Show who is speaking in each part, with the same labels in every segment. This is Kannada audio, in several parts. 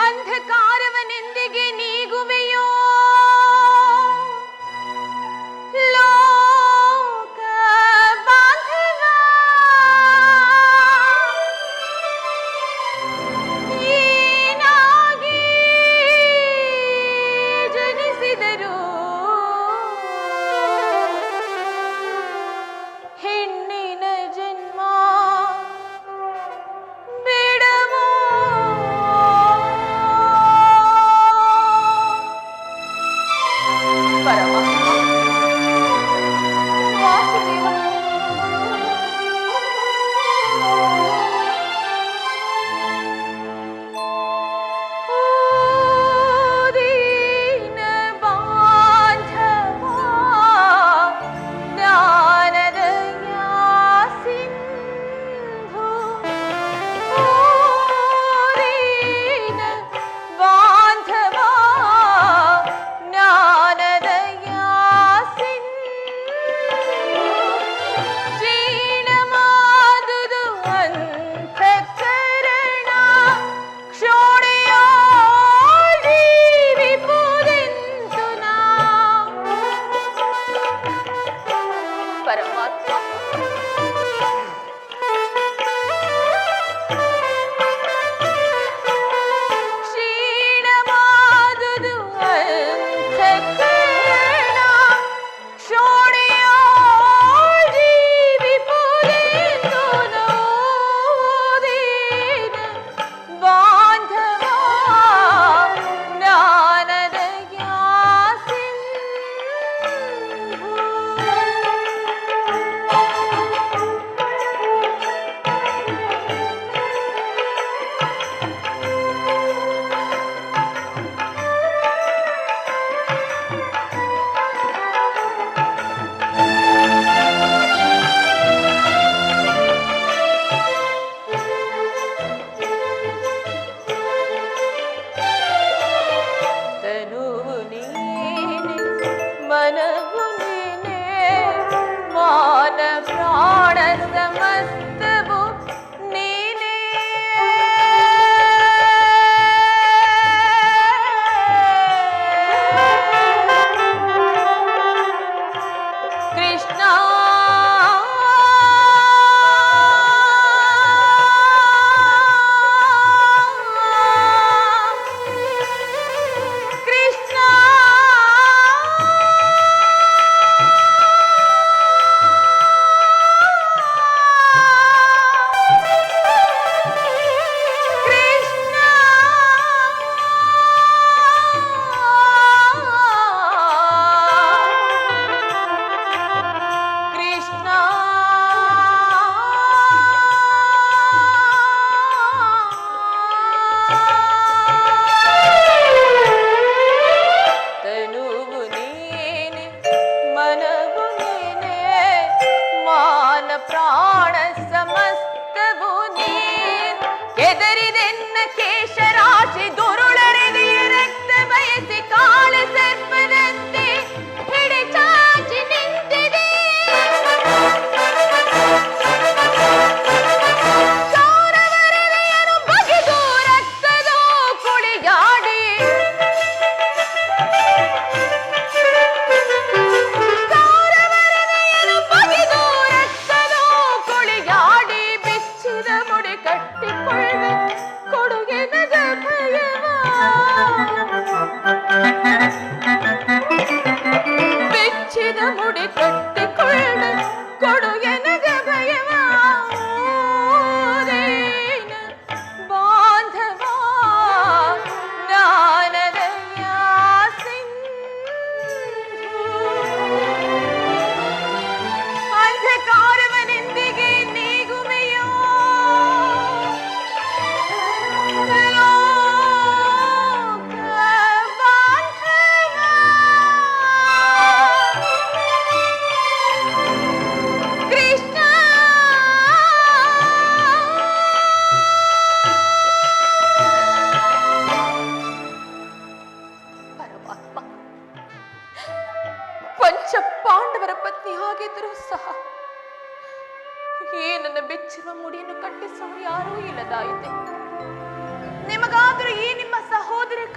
Speaker 1: ಅಂಧಕಾರವನೆಂದಿಗೆ ನೀಗುವೆಯೋ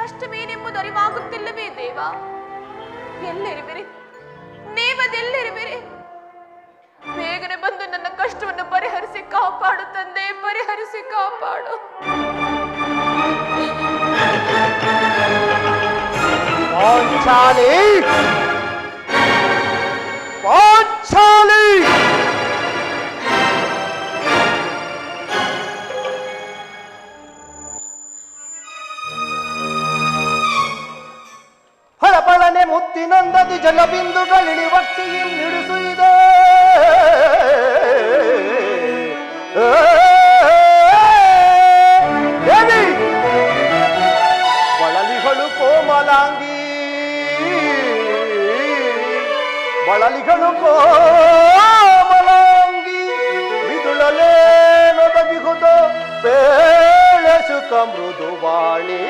Speaker 1: ಕಷ್ಟವೇನೆಂಬುದು ಅರಿವಾಗುತ್ತಿಲ್ಲವೇ ದೇವ? ಎಲ್ಲಿರುವಿರಿ? ನೀವದೆಲ್ಲಿರುವಿರಿ? ಬೇಗನೆ ಬಂದು ನನ್ನ ಕಷ್ಟವನ್ನು ಪರಿಹರಿಸಿ ಕಾಪಾಡು ತಂದೆ, ಪರಿಹರಿಸಿ ಕಾಪಾಡು.
Speaker 2: ಪಾಂಚಾಲಿ, ಪಾಂಚಾಲಿ, ಫಳಫಳನೆ ಮುತ್ತಿನೊಂದದಿ ಜಲಬಿಂದುಗಳಿಳಿವಕ್ಷಿಯಂ ನಿಡಿಸುಯಿದೆ. ದೇವಿ ಬಳಲಿಗಳು ಕೋಮಲಾಂಗಿ, ಬಳಲಿಗಳು ಕೋಮಲಾಂಗಿ, ಮಿದುಳಲೇನೊದಗಿಹುದು ಬೇಳೆ ಸುಖ ಮೃದುವಾಣಿ.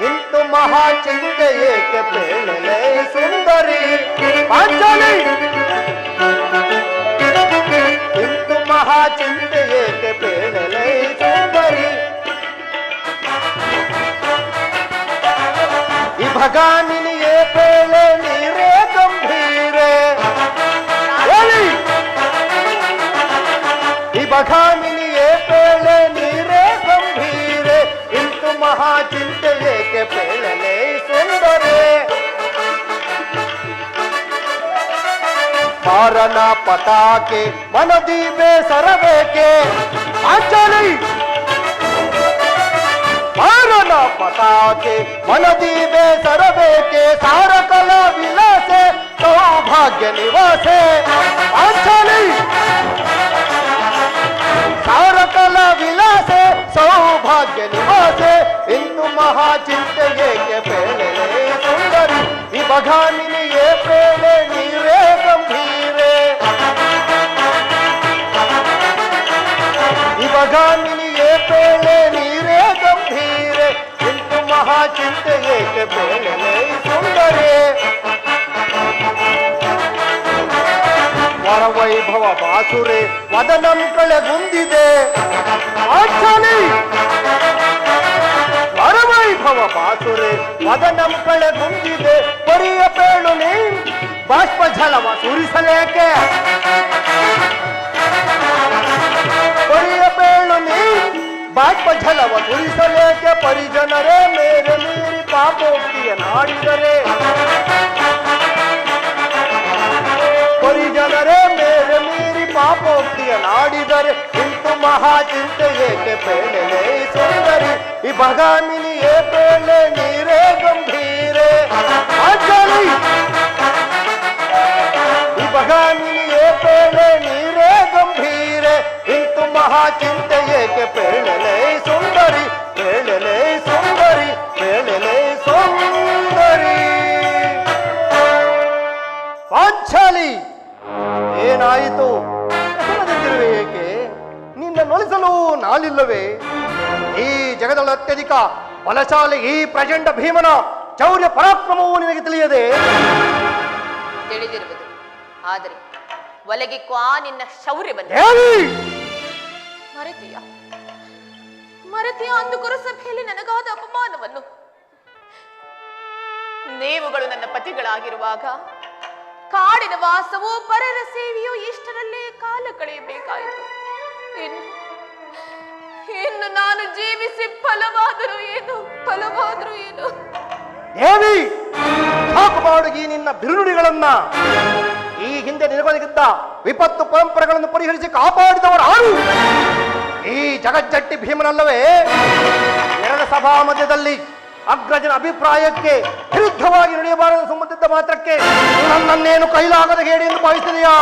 Speaker 2: ಇಂತು ಮಹಾಚಿಂತೆ ಏಕೆ ಬೇಳೆ ಸುಂದರಿ ಪಾಂಚಾಲಿ, ಇಂತು ಮಹಾಚಿಂತೆ ಏಕೆ ಬೇಳೆ ಸುಂದರಿ. ಈ ಭಗಾನಿನಿಯೇ ಬೇಳೆ ನೀರೇ ಗಂಭೀರೆ, ಈ ಭಗಾನಿನಿಯೇ ಬೇಳೆ ನೀರೇ ಗಂಭೀರೆ. ಇಂತು ಮಹಾಚಿಂತೆ ಏಕೆ ಬೇಳೆ ಸುಂದರಿ. ಕಾರಣ ಪತಾಕೆ ಮನದಿ ಬೇಸರಬೇಕೆ ಪಾಂಚಾಲಿ, ಕಾರಣ ಪತಾಕೆ ಮನದಿ ಬೇಸರಬೇಕೆ. ಸಾರಕಲ ವಿಲಾಸೆ ಸೌಭಾಗ್ಯ ನಿವಾಸೆ ಪಾಂಚಾಲಿ, ಸಾರಕಲ ವಿಲಾಸೆ ಸೌಭಾಗ್ಯ ನಿವಾಸೆ. ಇಂದು ಮಹಾಚಿಂತೆ ಏಕೆ ಬೇಳೆ ಸುಂದರಿ. ಈ ಭಗಾನಿನಿಯೇ ಬೇಳೆ ನೀರೇ ಗಂಭೀರೆ, ಈ ಭಗಾನಿನಿಯೇ ಬೇಳೆ ನೀರೇ ಗಂಭೀರೆ. ಇಂದು ಮಹಾಚಿಂತೆ ಏಕೆ ಬೇಳೆ ಸುಂದರಿ. ವರವೈಭವ ಬಾಸುರೆ ವದನಂ ಕಳೆಗುಂದಿದೆ ಪಾಂಚಾಲಿ, ವರವೈಭವ ಬಾಸುರೆ ವದನಂ ಕಳೆಗುಂದಿದೆ. ಪರಿಯ ಪೇಳು ನೀ ಬಾಷ್ಪ ಝಲವ ಸುರಿಸಲೇಕೆ, ಪರಿಯ ಪೇಳು ನೀ ಬಾಷ್ಪ ಝಲವ ಸುರಿಸಲೇಕೆ. ಪರಿಜನರೇ ಮೇರೆ ಮೀರಿ ಪಾಪೋಕ್ತಿಯ ನಾಡಿದರೆ, ಪರಿಜನರೇ ಮೇರೆ ಮೀರಿ ಪಾಪೋಕ್ತಿಯ ನಾಡಿದರೆ. ಇಂತು ಮಹಾಚಿಂತೆ ಏಕೆ ಬೇಳೆ ಸುಂದರಿ. ಈ ಭಗಾಮಿನಿಯೇ ಬೇಳೆ ನೀರೇ ಗಂಭೀರೆ ಪಾಂಚಾಲಿ, ಈ ಭಗಾಮಿನಿಯೇ ಬೇಳೆ ನೀರೇ ಗಂಭೀರೆ. ಇಂತು ಮಹಾಚಿಂತೆ ಏಕೆ ಬೇಳೆ ಸುಂದರಿ, ಬೇಳೆ ಸುಂದರಿ, ಬೇಳೆ ಸುಂದರಿ. ಪಾಂಚಾಲಿ, ಏನಾಯಿತು? ಹೆಸರದಿದ್ದಿರುವೆ ಏಕೆ? ನಿನ್ನ ನೊಲಿಸಲು ನಾಳಿಲ್ಲವೇ? ಈ ಜಗದಳ ಅತ್ಯಧಿಕ ಬಲಶಾಲಿ ಈ ಪ್ರಚಂಡ ಭೀಮನ ಚೌರ್ಯ ಪರಾಕ್ರಮವು ನಿನಗೆ ತಿಳಿಯದೆ?
Speaker 1: ತಿಳಿದಿರುವುದು, ಆದರೆ ಒಲಗಿಕ್ಕೂ ಆ ನಿನ್ನ ಶೌರ್ಯವನ್ನು ಮರೆತೀಯ, ಮರೆತೀಯ ಅಂದು ಗುರುಸಭೆಯಲ್ಲಿ ನನಗಾದ ಅಪಮಾನವನ್ನು. ನೀವುಗಳು ನನ್ನ ಪತಿಗಳಾಗಿರುವಾಗ ಕಾಡಿನ ವಾಸವೂ ಪರರ ಸೇವೆಯೂ ಇಷ್ಟರಲ್ಲೇ ಕಾಲ ಕಳೆಯಬೇಕಾಯಿತು. ಇನ್ನು ನಾನು ಜೀವಿಸಿ ಫಲವಾದರೂ ಏನು, ಫಲವಾದರೂ ಏನು?
Speaker 2: ದೇವಿ, ಸಾಕು ಮಾಡುಗಿ ನಿನ್ನ ಬಿರುನುಡಿಗಳನ್ನ. ಈ ಹಿಂದೆ ನಿನಗೊದಗಿದ್ದ ವಿಪತ್ತು ಪರಂಪರೆಗಳನ್ನು ಪರಿಹರಿಸಿ ಕಾಪಾಡಿದವರು ಯಾರು? ಈ ಜಗಜ್ಜಟ್ಟಿ ಭೀಮನಲ್ಲವೇ? ಎರಡು ಸಭಾ ಮಧ್ಯದಲ್ಲಿ ಅಗ್ರಜನ ಅಭಿಪ್ರಾಯಕ್ಕೆ ವಿರುದ್ಧವಾಗಿ ನಡೆಯಬಾರದು ಸಂಬಂಧಿಸಿದ ಮಾತ್ರಕ್ಕೆ ನನ್ನನ್ನೇನು ಕೈಲಾಗದ ಹೇಳಿ ಎಂದು ಭಾವಿಸಿದೆಯಾ?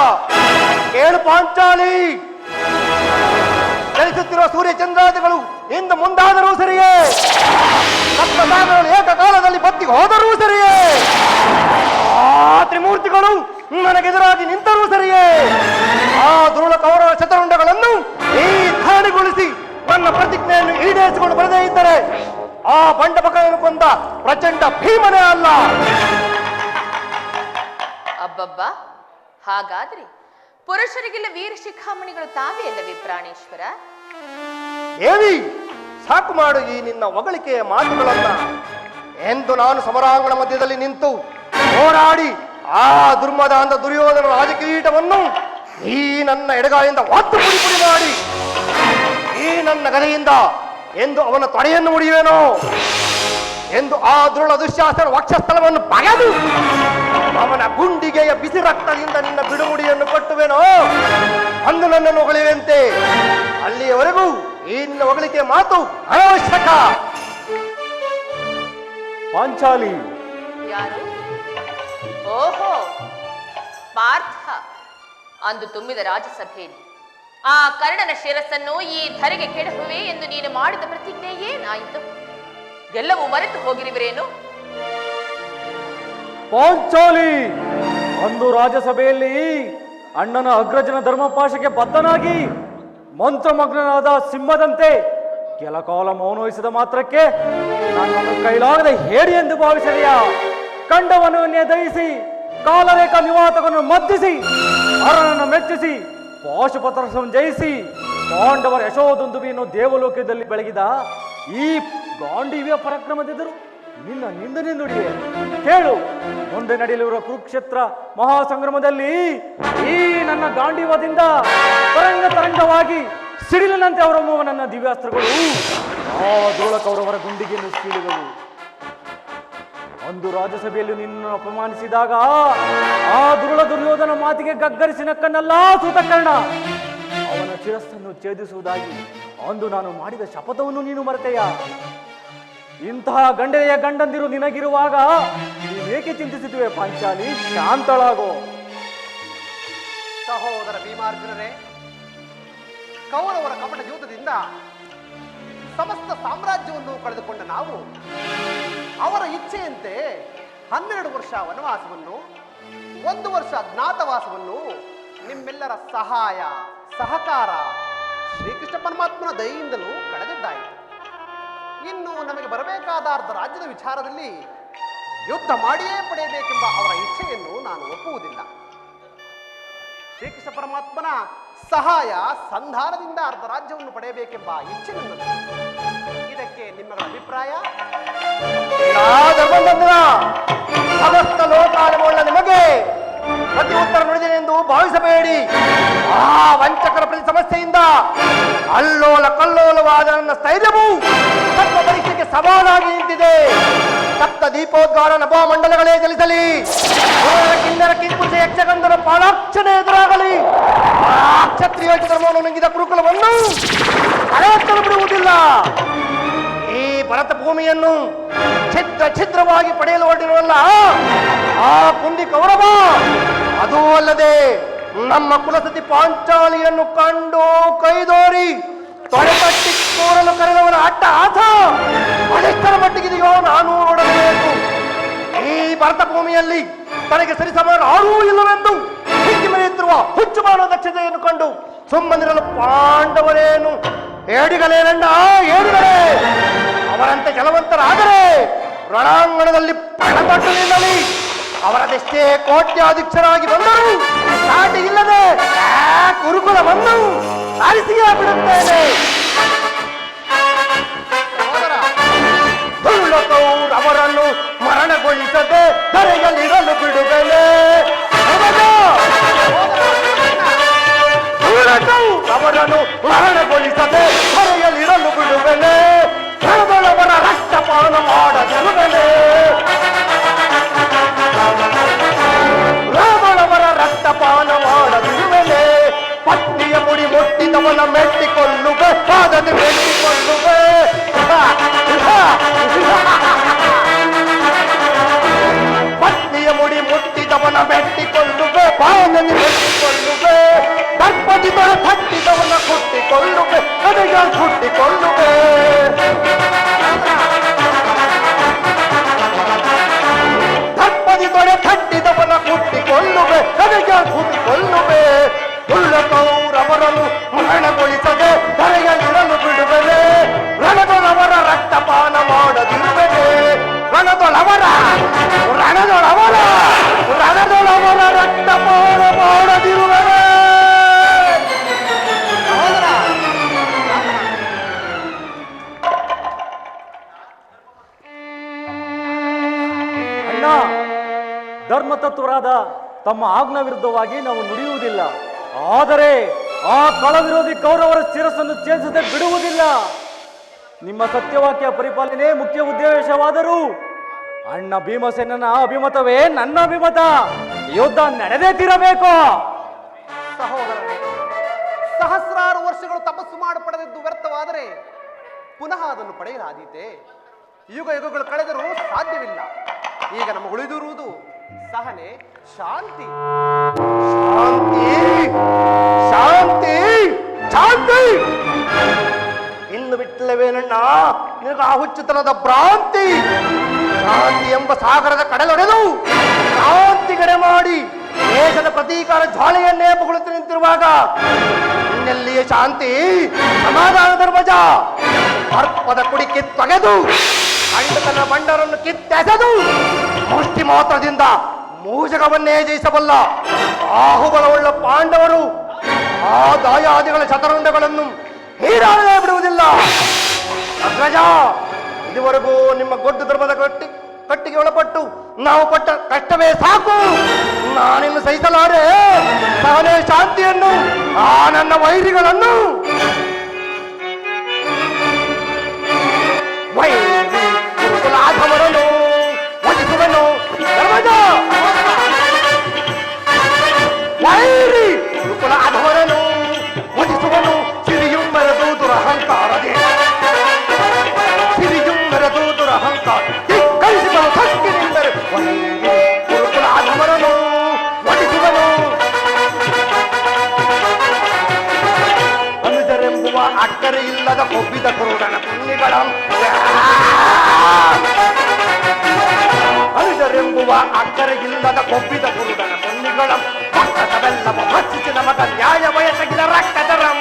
Speaker 2: ಕೇಳು ಪಾಂಚಾಲಿ, ಚಲಿಸುತ್ತಿರುವ ಸೂರ್ಯ ಚಂದ್ರಾದಿಗಳು ಇಂದು ಮುಂದಾದರೂ ಸರಿಯೇ, ಸಪ್ತಸಾಗರಗಳು ಏಕಕಾಲದಲ್ಲಿ ಬತ್ತಿಗೆ ಹೋದರೂ ಸರಿಯೇ, ಆ ತ್ರಿಮೂರ್ತಿಗಳು ನನಗೆದುರಾಗಿ ನಿಂತರೂ ಸರಿಯೇ, ಆ ದುರುಳ ಕೌರವ ಶತರುಂಡಗಳನ್ನು ಈ ಧಾಣಿಗೊಳಿಸಿ ನನ್ನ ಪ್ರತಿಜ್ಞೆಯನ್ನು ಈಡೇರಿಸಿಕೊಂಡು ಬರದೇ ಇದ್ದರೆ ಆ ಬಂಡಪಕನನ್ನು ಕೊಂದ ಪ್ರಚಂಡ ಭೀಮನೇ ಅಲ್ಲ.
Speaker 1: ಅಬ್ಬಬ್ಬ, ಹಾಗಾದ್ರೆ ಪುರುಷರಿಗೆಲ್ಲ ವೀರ ಶಿಖಾಮಣಿಗಳು ತಾವೇ ಅಲ್ಲವೇ ಪ್ರಾಣೇಶ್ವರ?
Speaker 2: ದೇವಿ, ಸಾಕು ಮಾಡು ಈ ನಿನ್ನ ಹೊಗಳಿಕೆಯ ಮಾತುಗಳನ್ನ. ಎಂದು ನಾನು ಸಮರಾಂಗಣ ಮಧ್ಯದಲ್ಲಿ ನಿಂತು ಹೋರಾಡಿ ಆ ದುರ್ಮದ ಅಂದ ದುರ್ಯೋಧನ ರಾಜಕೀಟವನ್ನು ಈ ನನ್ನ ಎಡಗಾಯಿಂದ ಒತ್ತು ಪುಡಿ ಪುಡಿ ಮಾಡಿ ಈ ನನ್ನ ಗದೆಯಿಂದ ಎಂದು ಅವನ ತೊಡೆಯನ್ನು ಮುಡಿಯುವೆನೋ, ಎಂದು ಆ ದುರುಳ ದುಶ್ಯಾಸನ ವಕ್ಷಸ್ಥಳವನ್ನು ಬಗೆದು ಅವನ ಗುಂಡಿಗೆಯ ಬಿಸಿ ರಕ್ತದಿಂದ ನಿನ್ನ ಬಿಡುಗುಡಿಯನ್ನು ಕೊಟ್ಟುವೆನೋ, ಅಂದು ನನ್ನನ್ನು ಹೊಗಳುವಂತೆ. ಅಲ್ಲಿಯವರೆಗೂ ಈ ನಿನ್ನ ಹೊಗಳಿಕೆ ಮಾತು ಅನವಶ್ಯಕ.
Speaker 3: ಪಾಂಚಾಲಿ,
Speaker 1: ಯಾರು? ಓಹೋ, ಪಾರ್ಥ. ಅಂದು ತುಂಬಿದ ರಾಜಸಭೆಯಲ್ಲಿ ಆ ಕರ್ಣನ ಶಿರಸ್ಸನ್ನು ಈ ಧರೆಗೆ ಕೆಡಹುವೆ ಎಂದು ನೀನು ಮಾಡಿದ ಪ್ರತಿಜ್ಞೆ ಏನಾಯಿತು? ಎಲ್ಲವೂ ಮರೆತು ಹೋಗಿರುವಿರೇನು?
Speaker 3: ಪಾಂಚಾಲಿ, ಅಂದು ರಾಜ್ಯಸಭೆಯಲ್ಲಿ ಅಣ್ಣನ ಅಗ್ರಜನ ಧರ್ಮಪಾಶಕ್ಕೆ ಬದ್ಧನಾಗಿ ಮಂತ್ರಮಗ್ನನಾದ ಸಿಂಹದಂತೆ ಕೆಲಕಾಲ ಮೌನವಹಿಸಿದ ಮಾತ್ರಕ್ಕೆ ನನ್ನನ್ನು ಕೈಲಾಗದೆ ಹೇಳಿ ಎಂದು ಭಾವಿಸಿದೆಯಾ? ಕಂಡವನನ್ನೇ ದಯಿಸಿ ಕಾಲರೇಖಾ ನಿವಾತಕವನ್ನು ಮದ್ದಿಸಿ ಅರನನ್ನು ಮೆಚ್ಚಿಸಿ ಪಾಶುಪತ್ರವನ್ನು ಜಯಿಸಿ ಪಾಂಡವರ ಯಶೋದುಂದುಬಿಯನ್ನು ದೇವಲೋಕದಲ್ಲಿ ಬೆಳಗಿದ ಈ ಗಾಂಡೀವ್ಯ ಪರಾಕ್ರಮದಿದ್ದರು ನಿನ್ನ ನಿಂದನೆ ನುಡಿವೆ. ಕೇಳು, ಮುಂದೆ ನಡೆಯಲಿರುವ ಕುರುಕ್ಷೇತ್ರ ಮಹಾಸಂಗ್ರಾಮದಲ್ಲಿ ಈ ನನ್ನ ಗಾಂಡೀವದಿಂದ ತರಂಗವಾಗಿ ಸಿಡಿಲಿನಂತೆ ಹೊರಹೊಮ್ಮುವ ನನ್ನ ದಿವ್ಯಾಸ್ತ್ರಗಳು ಆ ಧೂಳ ಕೌರವರ ಗುಂಡಿಗೆಯನ್ನು ಸೀಳಿದವು. ಒಂದು ರಾಜ್ಯಸಭೆಯಲ್ಲಿ ನಿನ್ನನ್ನು ಅಪಮಾನಿಸಿದಾಗ ಆ ದುರುಳ ದುರ್ಯೋಧನ ಮಾತಿಗೆ ಗಗ್ಗರಿಸಿ ನಕ್ಕನ್ನಲ್ಲ ಸೂತಕರ್ಣ. ಅವನ ಶಿರಸ್ಸನ್ನು ಛೇದಿಸುವುದಾಗಿ ಅಂದು ನಾನು ಮಾಡಿದ ಶಪಥವನ್ನು ನೀನು ಮರೆತೆಯಾ? ಇಂತಹ ಗಂಡೆಯ ಗಂಡಂದಿರು ನಿನಗಿರುವಾಗ ನೀವೇಕೆ ಚಿಂತಿಸುತ್ತವೆ ಪಾಂಚಾಲಿ? ಶಾಂತಳಾಗೋ.
Speaker 4: ಸಹೋದರ ಭೀಮಾರ್ಜುನರೇ, ಕೌರವರ ಕಪಟ ಯೂತದಿಂದ ಸಮಸ್ತ ಸಾಮ್ರಾಜ್ಯವನ್ನು ಕಳೆದುಕೊಂಡ ನಾವು ಅವರ ಇಚ್ಛೆಯಂತೆ 12 ವರ್ಷ ವನವಾಸವನ್ನು 1 ವರ್ಷ ಅಜ್ಞಾತವಾಸವನ್ನು ನಿಮ್ಮೆಲ್ಲರ ಸಹಾಯ ಸಹಕಾರ ಶ್ರೀಕೃಷ್ಣ ಪರಮಾತ್ಮನ ದಯೆಯಿಂದಲೂ ಕಳೆದಿದ್ದಾಯಿತು. ಇನ್ನು ನಮಗೆ ಬರಬೇಕಾದ ಅರ್ಧ ರಾಜ್ಯದ ವಿಚಾರದಲ್ಲಿ ಯುದ್ಧ ಮಾಡಿಯೇ ಪಡೆಯಬೇಕೆಂಬ ಅವರ ಇಚ್ಛೆಯನ್ನು ನಾನು ಒಪ್ಪುವುದಿಲ್ಲ. ಶ್ರೀಕೃಷ್ಣ ಪರಮಾತ್ಮನ ಸಹಾಯ ಸಂಧಾನದಿಂದ ಅರ್ಧ ರಾಜ್ಯವನ್ನು ಪಡೆಯಬೇಕೆಂಬ ಇಚ್ಛೆ ನನ್ನದು. ಇದಕ್ಕೆ ನಿಮ್ಮಗಳ ಅಭಿಪ್ರಾಯ?
Speaker 2: ಸಮಸ್ತ ಲೋಕಾಲಮುಳ್ಳ ನಿಮಗೆ ಪ್ರತಿ ಉತ್ತರ ನುಡಿದೆನೆಂದು ಭಾವಿಸಬೇಡಿ. ಆ ವಂಚಕರ ಪ್ರತಿ ಸಮಸ್ಯೆಯಿಂದ ಅಲ್ಲೋಲ ಕಲ್ಲೋಲವಾದ ನನ್ನ ಸ್ಥೈರ್ಯವು ತಮ್ಮ ಪರೀಕ್ಷೆಗೆ ಸವಾಲಾಗಿ ನಿಂತಿದೆ. ಸಪ್ತ ದೀಪೋದ್ಗಾರ ನಭಾಮಂಡಲಗಳೇ ಚಲಿಸಲಿ, ಕಿನ್ನರ ಕಿಂಪುರುಷ ಯಕ್ಷಗಂಧರ ಪಾಲಾಕ್ಷಣೆ ಎದುರಾಗಲಿ. ಆ ಕ್ಷತ್ರಿಯೋಚಿತ ಧರ್ಮವನ್ನು ನುಂಗಿದ ಕುರುಕುಲವನ್ನು ಅಳೆಯತ್ತಲು ಬಿಡುವುದಿಲ್ಲ. ಈ ಭರತ ಭೂಮಿಯನ್ನು ಛಿದ್ರ ಛಿದ್ರವಾಗಿ ಪಡೆಯಲು ಹೊರಟಿರುವಲ್ಲ ಆ ಪುಂಡಿ ಕೌರವ, ಅದೂ ಅಲ್ಲದೆ ನಮ್ಮ ಕುಲಸತಿ ಪಾಂಚಾಲಿಯನ್ನು ಕಂಡು ಕೈದೋರಿ ತೊಡೆಪಟ್ಟಿ ಕೂರಲು ಕರೆದವರ ಅಟ್ಟ ಆಥ ಅದೆಷ್ಟರ ಮಟ್ಟಿಗಿದೆಯೋ ನಾನು ನೋಡಬೇಕು. ಈ ಭರತ ಭೂಮಿಯಲ್ಲಿ ತನಗೆ ಸರಿಸಮಾನ ಆರೂ ಇಲ್ಲವೆಂದು ಹಿಕ್ಕಿ ಮೆರೆಯುತ್ತಿರುವ ಹುಚ್ಚು ಮಾಡುವ ದಕ್ಷತೆಯನ್ನು ಕಂಡು ಸುಮ್ಮನಿರಲು ಪಾಂಡವರೇನು ಏಡಿಗಳೇನಣ್ಣ, ಏಡಿಗಳೇ. ಅವರಂತೆ ಜಲವಂತರಾದರೆ ರಣಾಂಗಣದಲ್ಲಿ ಪಣಪಟ್ಟು ನಿಲ್ಲಲಿ. ಅವರದೆಷ್ಟೇ ಕೋಟ್ಯಾಧೀಕ್ಷರಾಗಿ ಬಂದರು ಸಾಟಿ ಇಲ್ಲದೆ ಗುರುಕುಲವನ್ನು ಸಾರಿಸಿಯೇ ಬಿಡುತ್ತೇನೆ. ಅವರನ್ನು ಮರಣಗೊಳಿಸದೆ ಧರೆಯಲ್ಲಿರಲು ಬಿಡುತ್ತೇನೆ. ಅವರನ್ನು ಮರಣಗೊಳಿಸದೆ ಧರೆಯಲ್ಲಿರಲು ಬಿಡುವೆನೆ. ರಣದೊಳವರ ರಕ್ತಪಾನ ಮಾಡದಿರುವೆನೆ. ರಣದೊಳವರ ರಕ್ತಪಾನ ಮಾಡದಿರುವೆನೆ. ಪತ್ನಿಯ ಮುಡಿ ಮುಟ್ಟಿದವನ ಮೆಟ್ಟಿಕೊಳ್ಳುವೆ, ಪಾದದ ಮೆಟ್ಟಿಕೊಳ್ಳುವೆ. ಪತ್ನಿಯ ಮುಡಿ ಮುಟ್ಟಿದವನ ಮೆಟ್ಟಿಕೊಳ್ಳುವೆ, ಪಾದದ ಮೆಟ್ಟಿಕೊಳ್ಳುವೆ. ದರ್ಪದಿ ಬರ ತಟ್ಟಿದವನ ಕುಟ್ಟಿಕೊಳ್ಳುವೆ, ಕಡೆಯ ಕುಟ್ಟಿಕೊಳ್ಳುವೆ. ದರ್ಪದಿ ತೊಡೆ ತಟ್ಟಿದವನ ಕುಟ್ಟಿಕೊಳ್ಳುವೆ, ಕಡೆಯ ಕುಟ್ಟಿಕೊಳ್ಳುವೆ. ಉಳ್ಳ ಕೌರವರನ್ನು ಮರಣಗೊಳಿಸದೆ ಧರೆಯಲ್ಲಿರಲು ಬಿಡುವೆನೆ. ರಣದೊಳವರ ರಕ್ತಪಾನ ಮಾಡದೆ
Speaker 3: ಧರ್ಮತತ್ವರಾದ ತಮ್ಮ ಆಜ್ಞಾ ವಿರುದ್ಧವಾಗಿ ನಾವು ನುಡಿಯುವುದಿಲ್ಲ. ಆದರೆ ಆ ಕಳ ವಿರೋಧಿ ಕೌರವರ ಶಿರಸ್ಸನ್ನು ಛೇದಿಸದೆ ಬಿಡುವುದಿಲ್ಲ. ನಿಮ್ಮ ಸತ್ಯವಾಕ್ಯ ಪರಿಪಾಲನೆ ಮುಖ್ಯ ಉದ್ದೇಶವಾದರೂ ಅಣ್ಣ ಭೀಮಸೇನನ ಅಭಿಮತವೇ ನನ್ನ ಅಭಿಮತ. ಯುದ್ಧ ನಡೆದೇ ತೀರಬೇಕು.
Speaker 4: ಸಹೋದರರೇ, ಸಹಸ್ರಾರು ವರ್ಷಗಳು ತಪಸ್ಸು ಮಾಡಿ ಪಡೆದಿದ್ದು ವ್ಯರ್ಥವಾದರೆ ಪುನಃ ಅದನ್ನು ಪಡೆಯಲಾದೀತೆ? ಯುಗ ಯುಗಗಳು ಕಳೆದರೂ ಸಾಧ್ಯವಿಲ್ಲ. ಈಗ ನಮಗೆ ಉಳಿದಿರುವುದು ಸಹನೆ, ಶಾಂತಿ.
Speaker 2: ಶಾಂತಿ ಶಾಂತಿ ಶಾಂತಿ ಇನ್ನು ಬಿಟ್ಟಲೇವೇನಣ್ಣ ನಿನಗೆ ಆ ಹುಚ್ಚುತನದ ಭ್ರಾಂತಿ. ಶಾಂತಿ ಎಂಬ ಸಾಗರದ ಕಡಲೊಡೆದು ಶಾಂತಿಗಡೆ ಮಾಡಿ ದೇಶದ ಪ್ರತೀಕಾರ ಜ್ವಾಲೆಯನ್ನೇ ಬೊಗಳುತ್ತಿ ನಿಂತಿರುವಾಗ ಇನ್ನೆಲ್ಲಿಯೇ ಶಾಂತಿ, ಸಮಾಧಾನ ಧರ್ಮಜ. ಅರ್ಪದ ಕುಡಿ ಕಿತ್ತೊಗೆದು ಅಂಡತನ ಬಂಡರನ್ನು ಕಿತ್ತೆಸೆದು ಮುಷ್ಟಿ ಮಾತ್ರದಿಂದ ಮೂಜಕವನ್ನೇ ಜಯಿಸಬಲ್ಲ ಬಾಹುಬಲವುಳ್ಳ ಪಾಂಡವರು ಆ ದಾಯಾದಿಗಳ ಶತರುಂಡಗಳನ್ನು ಹೀರಾಡಲೇ ಬಿಡುವುದಿಲ್ಲ. ಅಗ್ರಜ, ಇದುವರೆಗೂ ನಿಮ್ಮ ಗೊಡ್ಡು ಧರ್ಮದ ಕಟ್ಟಿಗೆ ಒಳಪಟ್ಟು ನಾವು ಪಟ್ಟ ಕಷ್ಟವೇ ಸಾಕು. ನಾನಿನ್ನು ಸಹಿಸಲಾರೆ ಸಹನೆ ಶಾಂತಿಯನ್ನು, ಆ ನನ್ನ ವೈರಿಗಳನ್ನು. ಕುಲಾಧಮರನು ವಧಿಸುವನು ಧರ್ಮಜ. ವೈರಿ ಕುಲಾಧಮರನು ವಧಿಸುವನು ಸಿರಿಯು ಮೆರೆದು ದುರಹಂಕಾರದೆ. ಸಿರಿಯು ಮೆರೆದು ದುರಹಂಕಾರ ಕಳಿಸಿದ ಸಕ್ಕಿನಿಂದರೆ ವೈರಿ ಕುಲಾಧಮರನು ವಧಿಸುವನು. ಅನುಜರೆಂಬುವ ಅಕ್ಕರೆ ಇಲ್ಲದ ಕೊಬ್ಬಿದ ಕುರುಡನ ಪುಣ್ಯಗಳ ಅನುಜರೆಂಬುವ ಅಕ್ಕರೆಗಿಲ್ಲದ ಕೊಬ್ಬಿದ ಕುರುಡನ ಪುಣ್ಯಗಳ ಭಕ್ತವೆಲ್ಲವ ಭಕ್ಷಿಸಿ ನಮಗ ನ್ಯಾಯ ವಯಸ್ಸಗಿದ ರಕ್ತದರಂ.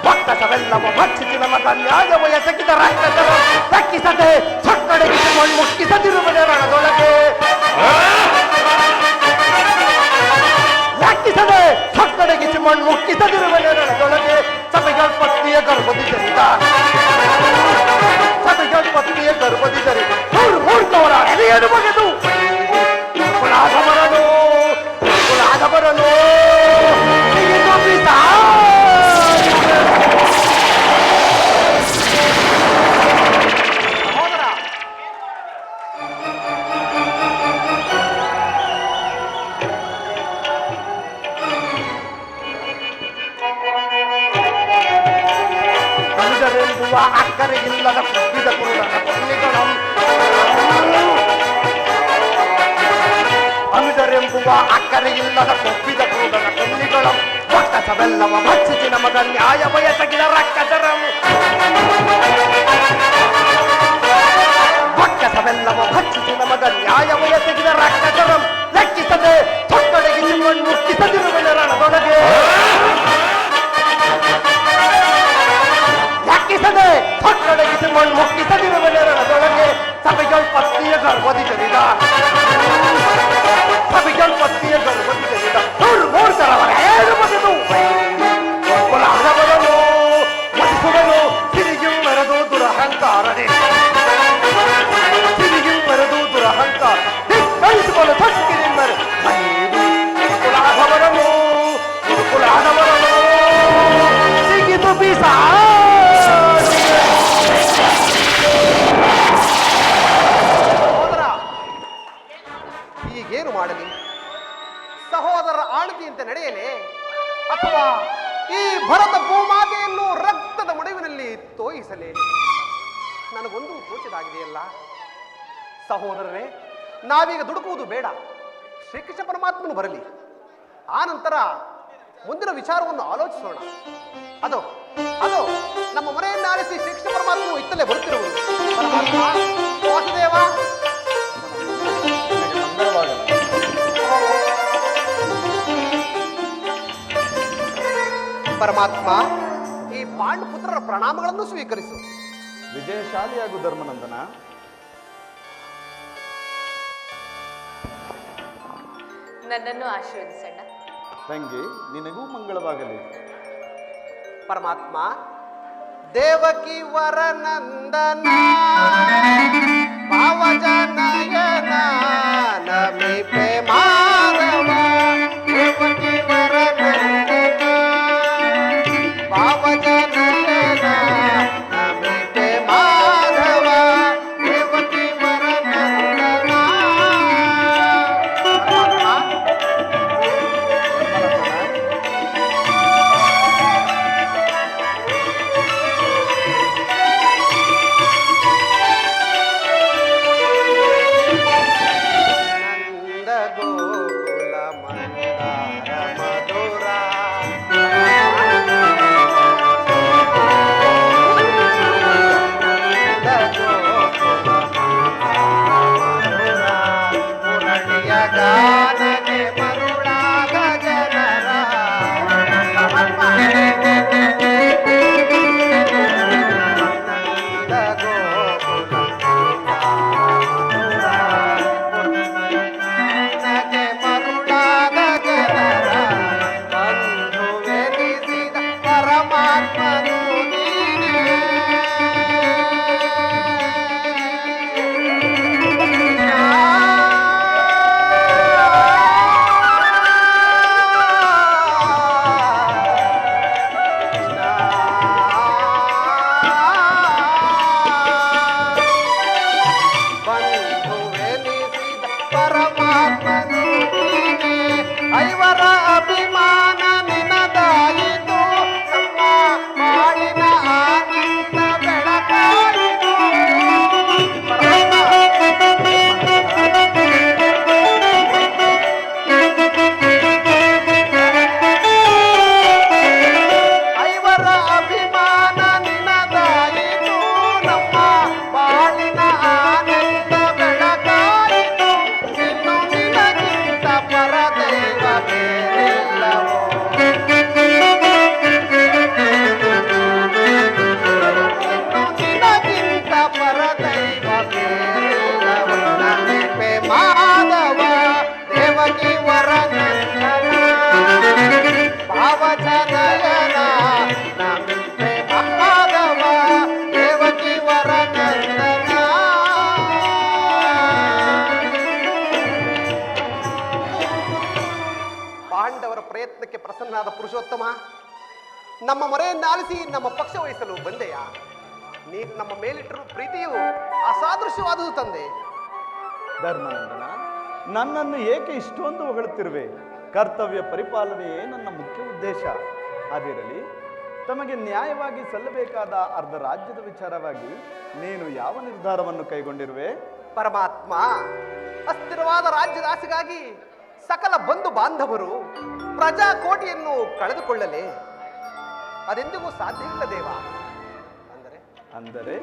Speaker 2: ಭಕ್ತವೆಲ್ಲವ ಭಕ್ಷಿಸಿ ನಮಗ ನ್ಯಾಯ ವಯಸ್ಸಗಿದ ರಕ್ತದರಂ. ತಕ್ಕಿಸದೆ ಸಕ್ಕಡೆಗೆ ಮುಕ್ಕಿಸದಿರುವುದೇ ರಣದೊಳಗೆ. ಲೆಕ್ಕಿಸದೆ ಸಕ್ಕಡೆಗಿಸಿ ಮಣ್ಣು ಮುಕ್ಕಿಸದಿರುವುದೇ ರಣದೊಳಗೆ. ಸಭೆಗಳ ಪತ್ನಿಯ ಗರ್ಭದಿ ಜರಿದ ಸಭೆಗಳ ಪತ್ನಿಯ ಗರ್ಭದಿ ಜರಿದ ಮೂರ್ತವರ ಎದೆಯನ್ನು ಬಗೆದು ಕುಲಾಧಮರನು ಕುಲಾಧಮರನು
Speaker 4: ಸಹೋದರ,
Speaker 2: ಅನುಜರೆಂಬುವ ಅಕ್ಕರೆಗಿಲ್ಲದ ಕೊಬ್ಬಿದ ಕುರುಡನ ಪುಣ್ಯಗಳು ಅನುಜರೆಂಬುವ ಅಕ್ಕರೆಯಿಲ್ಲದ ಕೊಬ್ಬಿದ ಕುರುಡನ ಪುಣ್ಯಗಳು ಭಕ್ತವೆಲ್ಲವ ಭಕ್ಷಿಸಿ ನಮಗ ನ್ಯಾಯ ವಯಸ್ಸಗಿದ ರಕ್ತದರಂ. ಭಕ್ತವೆಲ್ಲವ ಭಕ್ಷಿಸಿ ನಮಗ ನ್ಯಾಯ ವಯಸ್ಸಗಿದ ರಕ್ತದರಂ. ಲೆಕ್ಕಿಸದೆ ತೊಟ್ಟಡೆಗಿಸಿ ಮಣ್ಣು ಮುಕ್ಕಿಸದಿರುವುದೇ ರಣದೊಳಗೆ. ಲೆಕ್ಕಿಸದೆ ತೊಟ್ಟಡೆಗಿಸಿ ಮಣ್ಣು ಮುಕ್ಕಿಸದಿರುವುದೇ ರಣದೊಳಗೆ. ಸಭೆಗಳ ಪತ್ನಿಯ ಗರ್ಭದಿ ಜರಿದ ಸಭೆಗಳ ಪತ್ನಿಯ ಗರ್ಭದಿ ಜರಿದ ಮೂರ್ತರವರ ಏನು ಬಗೆದು ಕುಲಾಧಮರನು ವಧಿಸುವನು ಸಿರಿಯು ಮೆರೆದು ದುರಹಂಕಾರನೆ. ಸಿರಿಯು ಮೆರೆದು ದುರಹಂಕಾರ ಕಳಿಸಿಕೊಂಡು ಸಕ್ಕಿನಿಂದರೆ ಕುಲಾಧಮರನು ಕುಲಾಧಮರನು ಸಿಗಿದು ಬೀಸ.
Speaker 4: ಸಹೋದರ, ಈಗೇನು ಮಾಡಲಿ? ಸಹೋದರರ ಆಳ್ತಿಯಂತೆ ನಡೆಯಲೇ ಅಥವಾ ಈ ಭರತ ಭೂಮಾತೆಯನ್ನು ರಕ್ತದ ಮಡುವಿನಲ್ಲಿ ತೋಯಿಸಲೇ? ನನಗೊಂದು ತೋಚದಾಗಿದೆಯಲ್ಲ. ಸಹೋದರರೇ, ನಾವೀಗ ದುಡುಕುವುದು ಬೇಡ. ಶ್ರೀಕೃಷ್ಣ ಪರಮಾತ್ಮನು ಬರಲಿ, ಆ ನಂತರ ಮುಂದಿನ ವಿಚಾರವನ್ನು ಆಲೋಚಿಸೋಣ. ಅದು ಅದು ನಮ್ಮ ಮನೆಯನ್ನು ಆರಿಸಿ ಶ್ರೀಕೃಷ್ಣ ಪರಮಾತ್ಮನು ಇತ್ತಲೇ ಬರುತ್ತಿರುವುದು. ಪರಮಾತ್ಮ ವಾಸುದೇವ, ಪರಮಾತ್ಮ, ಈ ಪಾಂಡುಪುತ್ರರ ಪ್ರಣಾಮಗಳನ್ನು ಸ್ವೀಕರಿಸು.
Speaker 5: ವಿಜಯಶಾಲಿಯಾಗು ಧರ್ಮನಂದನ.
Speaker 1: ನನ್ನನ್ನು ಆಶೀರ್ವದಿಸಣ್ಣ.
Speaker 5: ತಂಗಿ, ನಿನಗೂ ಮಂಗಳವಾಗಲಿ.
Speaker 4: ಪರಮಾತ್ಮ, ದೇವಕಿ ವರನಂದನ ಭಾವಜನಯನ ನಮಿಪೆ ಮಾಧವ ದೇವಕಿ ವರನಂದನ ಭಾವಜನಯನ ನಮಿಪೆ ಮಾಧವ ದೇವಕಿ ವರನಂದನ ನಂದ ಗೋಕುಲ ಮಂದಾರ ಮಧುರ ನಂದ ಗೋಕುಲ ಮಂದಾರ ಮುರಳಿಯ ಗಾನಗೆ ಮರುಳಾಗ ಜನರ ನಂದ ಗೋಕುಲ ನಗೆ ಮರುಳಾದ ಜನರ ಬಂಧುವೆನಿಸಿದ ಪರಮಾತ್ಮನು ನೀನೇ ಬಂಧುವೆನಿಸಿದ ಪರಮಾತ್ಮನು ನೀನೇ ಐವರ ಅಭಿಮಾನ ನಿನದಾಯಿತು ನಮ್ಮ ಬಾಳಿನ ಆನಂದ ಬೆಳಕಾಯಿತು ಐವರ ಅಭಿಮಾನ ನಿನದಾಯಿತು ನಮ್ಮ ಬಾಳಿನ ಆನಂದ ಬೆಳಕಾಯಿತು ಇನ್ನು ನಿನಗಿಂತ ಪರದೈವ ಬೇರಿಲ್ಲವೋ ಇನ್ನು ನಿನಗಿಂತ ಪರದೈವ ಬೇರಿಲ್ಲವೋ ನಮಿಪೆ ಮಾಧವ ದೇವಕಿ ವರನಂದನ ಭಾವಜನಯನ ನಮಿಪೆ ಮಾಧವ ದೇವಕಿ ವರನಂದನ ಪಾಂಡವರ ಪ್ರಯತ್ನಕ್ಕೆ ಪ್ರಸನ್ನನಾದ ಪುರುಷೋತ್ತಮ ನಮ್ಮ ಮೊರೆಯನ್ನು ಆಲಿಸಿ ನಮ್ಮ ಪಕ್ಷ ವಹಿಸಲು ಬಂದೆಯ ನೀನು ನಮ್ಮ ಮೇಲಿಟ್ಟರು ಪ್ರೀತಿಯು ಅಸಾದೃಶ್ಯವಾದುದು ತಂದೆ
Speaker 5: ಧರ್ಮನಂದನ, ನನ್ನನ್ನು ಏಕೆ ಇಷ್ಟೊಂದು ಹೊಗಳುತ್ತಿರುವೆ? ಕರ್ತವ್ಯ ಪರಿಪಾಲನೆಯೇ ನನ್ನ ಮುಖ್ಯ ಉದ್ದೇಶ. ಅದಿರಲಿ, ತಮಗೆ ನ್ಯಾಯವಾಗಿ ಸಲ್ಲಬೇಕಾದ ಅರ್ಧ ರಾಜ್ಯದ ವಿಚಾರವಾಗಿ ನೀನು ಯಾವ ನಿರ್ಧಾರವನ್ನು ಕೈಗೊಂಡಿರುವೆ?
Speaker 4: ಪರಮಾತ್ಮ, ಅಸ್ಥಿರವಾದ ರಾಜ್ಯದ ಆಸೆಗಾಗಿ ಸಕಲ ಬಂಧು ಬಾಂಧವರು ಪ್ರಜಾಕೋಟಿಯನ್ನು ಕಳೆದುಕೊಳ್ಳಲೆ ಅದೆಂದಿಗೂ ಸಾಧ್ಯವಿಲ್ಲ ದೇವ. ಅಂದರೆ
Speaker 5: ಅಂದರೆ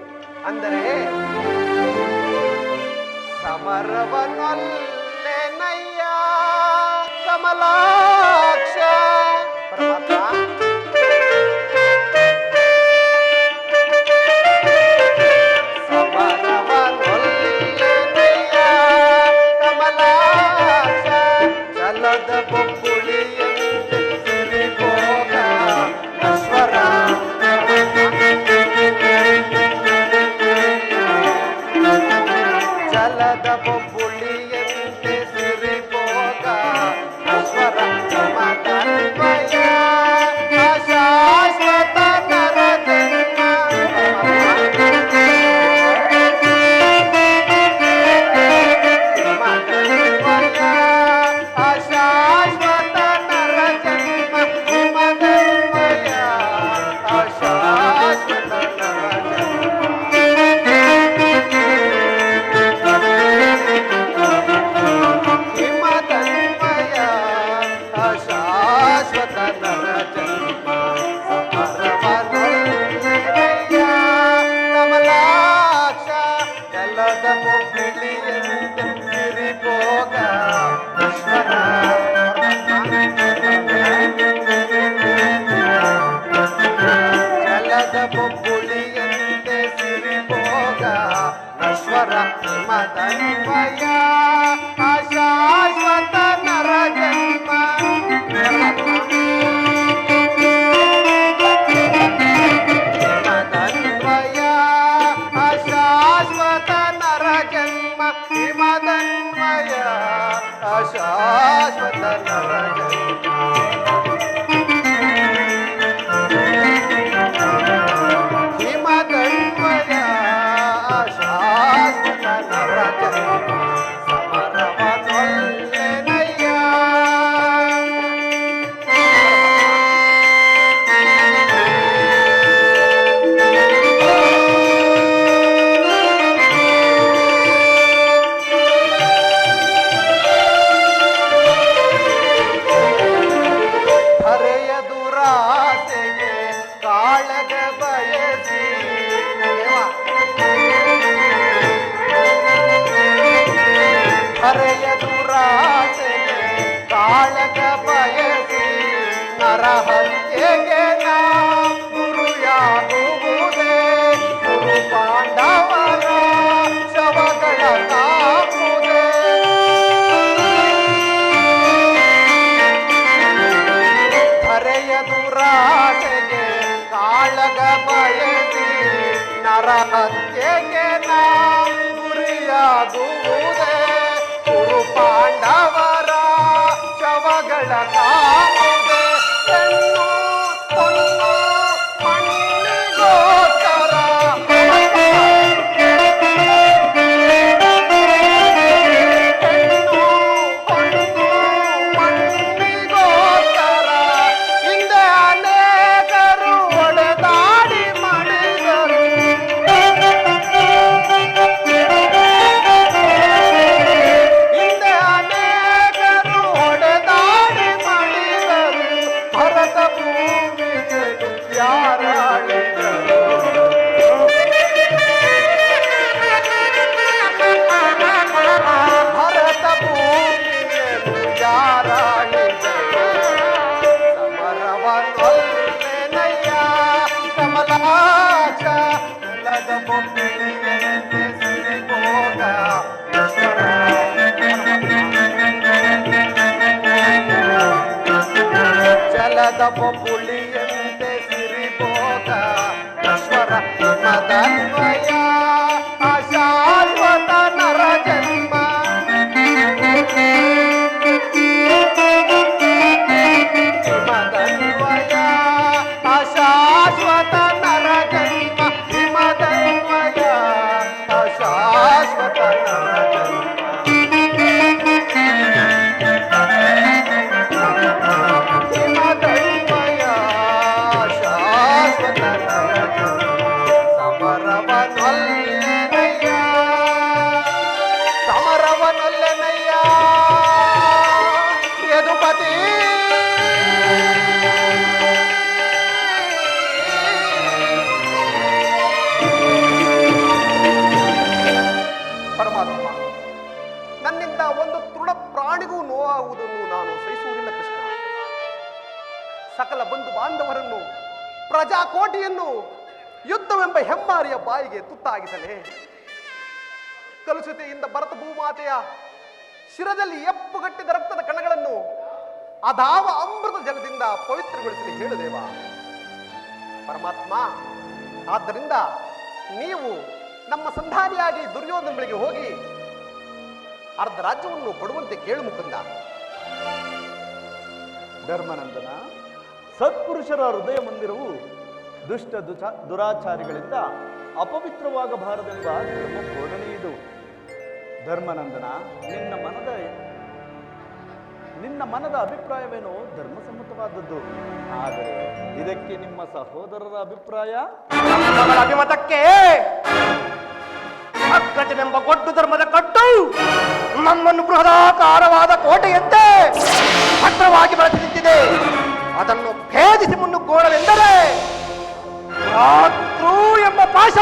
Speaker 4: ಅಂದರೆ ಸಮರವನೊಲ್ಲೆ ನಯ್ಯ ಕಮಲಾಕ್ಷ. ಪರಮಾತ್ಮ, ಸಮರವನೊಲ್ಲೆ ನಯ್ಯ ಕಮಲಾಕ್ಷ ಜಲದ ಬೊಬ್ಬುಳಿಯಂತೆ ಸಿರಿಭೋಗ ನಶ್ವರ. ಜಲದ ಬೊಬ್ಬುಳಿಯಂತೆ ಸಿರಿಭೋಗ ನಶ್ವರ ಮತನ್ವಯ ಅಶಾಶ್ವತ ನರ ಜನ್ಮ. ಮತನ್ವಯ ಅಶಾಶ್ವತ ನರ ಜನ್ಮ ಮತನ್ವಯ ಅಶಾಶ್ವತ ನರ ಜನ್ಮ. ಹಿಮತನ್ಮಯ ಅಶಾಶ್ವತ ನರ ಜನ್ಮ ಸಮರವನೊಲ್ಲೆಯ ಕಮಲಾಕ್ಷ ಜಲದ ಬೊಬ್ಬಿಳಿಯಂತೆ ಸಿರಿಭೋಗ ನಶ್ವರ. ಜಲದ ಬೊಬ್ಬುಳಿಯಂತೆ ಸಿರಿಭೋಗ ನಶ್ವರ ಹಿಮತನ್ಮಯ ಅಶಾಶ್ವತ ನರ ಜನ್ಮ. ಹಿಮತನ್ಮಯ ಅಶಾಶ್ವತ ನರ ಜನ್ಮ. ಕಾಳಗ ಬಯಸಿ ಹರೆಯ ದುರಾಸೆಗೆ ಕಾಳಗ ಬಯಸಿ ನರಹತ್ಯೆಗೆ ನಾ ಗುರುಯಾಗುವುದೇ ಗುರು ಪಾಂಡವರ ಶವಗಳ ಕಾಪುದೇ ಹರೆಯ ದುರಾಸೆಗೆ ಕಾಳಗ ಬಯಸಿ ನರಹತ್ಯೆಗೆ ನಾ ಗುರಿಯಾಗುವುದೇ ಗುರು ಪಾಂಡವರ ಶವಗಳ ಕಾಪುದೇ ಹೆಣ್ಣು ಹೊನ್ನು ಮಣ್ಣಿಗೋಸ್ಕರ ಹೆಣ್ಣು ಹೊನ್ನು ಮಣ್ಣಿಗೋಸ್ಕರ ಹಿಂದೆ ಅನೇಕರು ಒಡೆದಾಡಿ ಮಾಡಿದರು ಹಿಂದೆ ಅನೇಕರು ಒಡೆದಾಡಿ ಮಾಡಿದರು ಭರತ ಭೂಮಿಗೆ ಯಾರಾಳಿದರು ಭರತ ಭೂಮಿಗೆ ಯಾರಾಳಿದರು ಸಮರವನ್ನೊಲ್ಲೆನಯ್ಯ ಕಮಲಾಕ್ಷ ನೆಲದ ಬೊಮ್ಮೆಯಂತೆ ಸಿರಿಭೋಗ ಜಲದ ಬೊಬ್ಬುಳಿಯಂತೆ ಸಿರಿಭೋಗ ಈಶ್ವರ ಮದನ್ವಯ ಅಶಾಶ್ವತ ನರ ಜನ್ಮ ಹಿಮದನ್ವಯ ಅಶಾಶ್ವತ ನರ ಜನ್ಮ ಹಿಮದನ್ವಯ ಅಶಾಶ್ವತ ನರ ಜನ್ಮ ಹಿಮದನ್ವಯ ಶಾಶ್ವತ ನರ ಜನ್ಮ ಸಮರವನೊಲ್ಲೆನಯ್ಯ ಸಮರವನೊಲ್ಲೆನಯ್ಯ ಯದುಪತಿ ಪರಮಾತ್ಮ ನನ್ನಿಂದ ಒಂದು ತೃಣ ಪ್ರಾಣಿಗೂ ನೋವಾಗುವುದನ್ನು ನಾನು ಸಹಿಸುವುದಿಲ್ಲ ಕೃಷ್ಣ ಸಕಲ ಬಂಧು ಬಾಂಧವರನ್ನು ಪ್ರಜಾಕೋಟಿಯನ್ನು ಯುದ್ಧವೆಂಬ ಹೆಮ್ಮಾರಿಯ ಬಾಯಿಗೆ ತುತ್ತಾಗಿಸಲೇ ಕಲುಷತೆಯಿಂದ ಭರತ ಭೂಮಾತೆಯ ಶಿರದಲ್ಲಿ ಎಪ್ಪುಗಟ್ಟಿದ ರಕ್ತದ ಕಣಗಳನ್ನು ಅದಾವ ಅಮೃತ ಜಲದಿಂದ ಪವಿತ್ರಗೊಳಿಸಲಿ ಹೇಳುದೇವ ಪರಮಾತ್ಮ ಆದ್ದರಿಂದ ನೀವು ನಮ್ಮ ಸಂಧಾನಿಯಾಗಿ ದುರ್ಯೋಧನ ಬಳಿಗೆ ಹೋಗಿ ಅರ್ಧ ರಾಜ್ಯವನ್ನು ಕೊಡುವಂತೆ ಕೇಳು ಮುಕುಂದ.
Speaker 5: ಧರ್ಮನಂದನ, ಸತ್ಪುರುಷರ ಹೃದಯ ಮಂದಿರವು ದುಷ್ಟ ದುರಾಚಾರಿಗಳಿಂದ ಅಪವಿತ್ರವಾಗಬಾರದೆಂಬ ಧರ್ಮ ಬೋಧನೆ ಇದು. ಧರ್ಮನಂದನ, ನಿನ್ನ ಮನದ ಅಭಿಪ್ರಾಯವೇನೋ ಧರ್ಮಸಮ್ಮತವಾದದ್ದು. ಆದರೆ ಇದಕ್ಕೆ ನಿಮ್ಮ ಸಹೋದರರ ಅಭಿಪ್ರಾಯ?
Speaker 2: ಮಗಳ ಅಭಿಮತಕ್ಕೆ ಅಗ್ಗಜನೆಂಬ ಗೊಡ್ಡು ಧರ್ಮದ ಕಟ್ಟು ನಮ್ಮನ್ನು ಬೃಹದಾಕಾರವಾದ ಕೋಟೆಯಂತೆ ಭದ್ರವಾಗಿ ಬೆಳೆಸಿ ನಿಂತಿದೆ. ಅದನ್ನು ಭೇದಿಸಿ ಮುನ್ನುಗ್ಗೋಣವೆಂದರೆ ರಾತ್ರು ಎಂಬ ಪಾಶ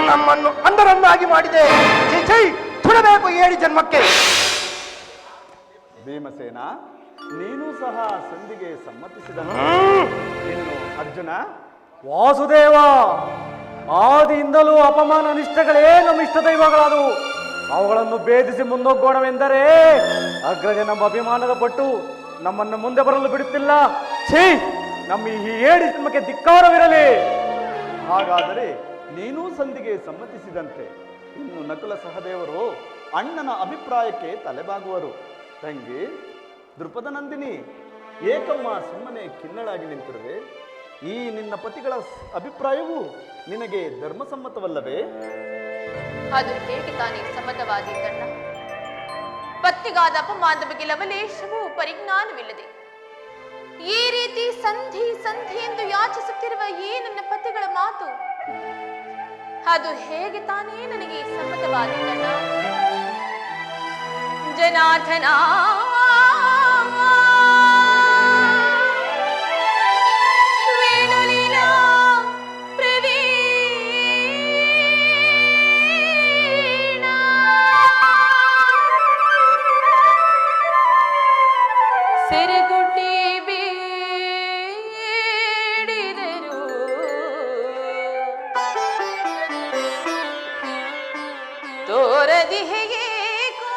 Speaker 2: ನಮ್ಮನ್ನು ಅಂಧರನ್ನಾಗಿ ಮಾಡಿದೆ. ಛೀ, ತುಡಬೇಕು 7 ಜನ್ಮಕ್ಕೆ.
Speaker 5: ಭೀಮಸೇನ, ನೀನು ಸಹ ಸಂಧಿಗೆ ಸಮ್ಮತಿಸಿದ. ಇನ್ನು ಅರ್ಜುನ?
Speaker 3: ವಾಸುದೇವ, ಆದಿಯಿಂದಲೂ ಅಪಮಾನ ನಿಷ್ಠಗಳೇ ನಮ್ಮ ಇಷ್ಟ ದೈವಗಳಾದವು. ಅವುಗಳನ್ನು ಭೇದಿಸಿ ಮುನ್ನೋಗೋಣವೆಂದರೆ ಅಗ್ರಜನೆಂಬ ಅಭಿಮಾನದ ಪಟ್ಟು ನಮ್ಮನ್ನು ಮುಂದೆ ಬರಲು ಬಿಡುತ್ತಿಲ್ಲ. ಛೀ, ನಮ್ಮ ಈ 7 ಜನ್ಮಕ್ಕೆ ಧಿಕ್ಕಾರವಿರಲಿ.
Speaker 5: ಹಾಗಾದರೆ ನೀನೂ ಸಂಧಿಗೆ ಸಮ್ಮತಿಸಿದಂತೆ. ಇನ್ನು ನಕುಲ ಸಹದೇವರು ಅಣ್ಣನ ಅಭಿಪ್ರಾಯಕ್ಕೆ ತಲೆಬಾಗುವರು. ತಂಗಿ ದೃಪದ ನಂದಿನಿ, ಏಕಮ್ಮ ಸುಮ್ಮನೆ ಖಿನ್ನಳಾಗಿ ನಿಂತಿರುವೆ. ಈ ನಿನ್ನ ಪತಿಗಳ ಅಭಿಪ್ರಾಯವು ನಿನಗೆ ಧರ್ಮಸಮ್ಮತವಲ್ಲವೇ?
Speaker 1: ಅದು ಹೇಗೆ ತಾನೇ ಸಮ್ಮತವಾದೀತಣ್ಣ? ಪತ್ತಿಗಾದ ಅಪಮಾನದ ಬಗ್ಗೆ ಲವಲೇಶವೂ ಪರಿಜ್ಞಾನವಿಲ್ಲದೆ ಈ ರೀತಿ ಸಂಧಿ ಸಂಧಿ ಎಂದು ಯಾಚಿಸುತ್ತಿರುವ ಈ ನನ್ನ ಪತಿಗಳ ಮಾತು ಅದು ಹೇಗೆ ತಾನೇ ನನಗೆ ಸಮ್ಮತವಾದೀತಣ್ಣ? ಜನಾರ್ದನ, ವೇಣುಲೀಲಾ ತೋರದಿಹೆಯೇಕೋ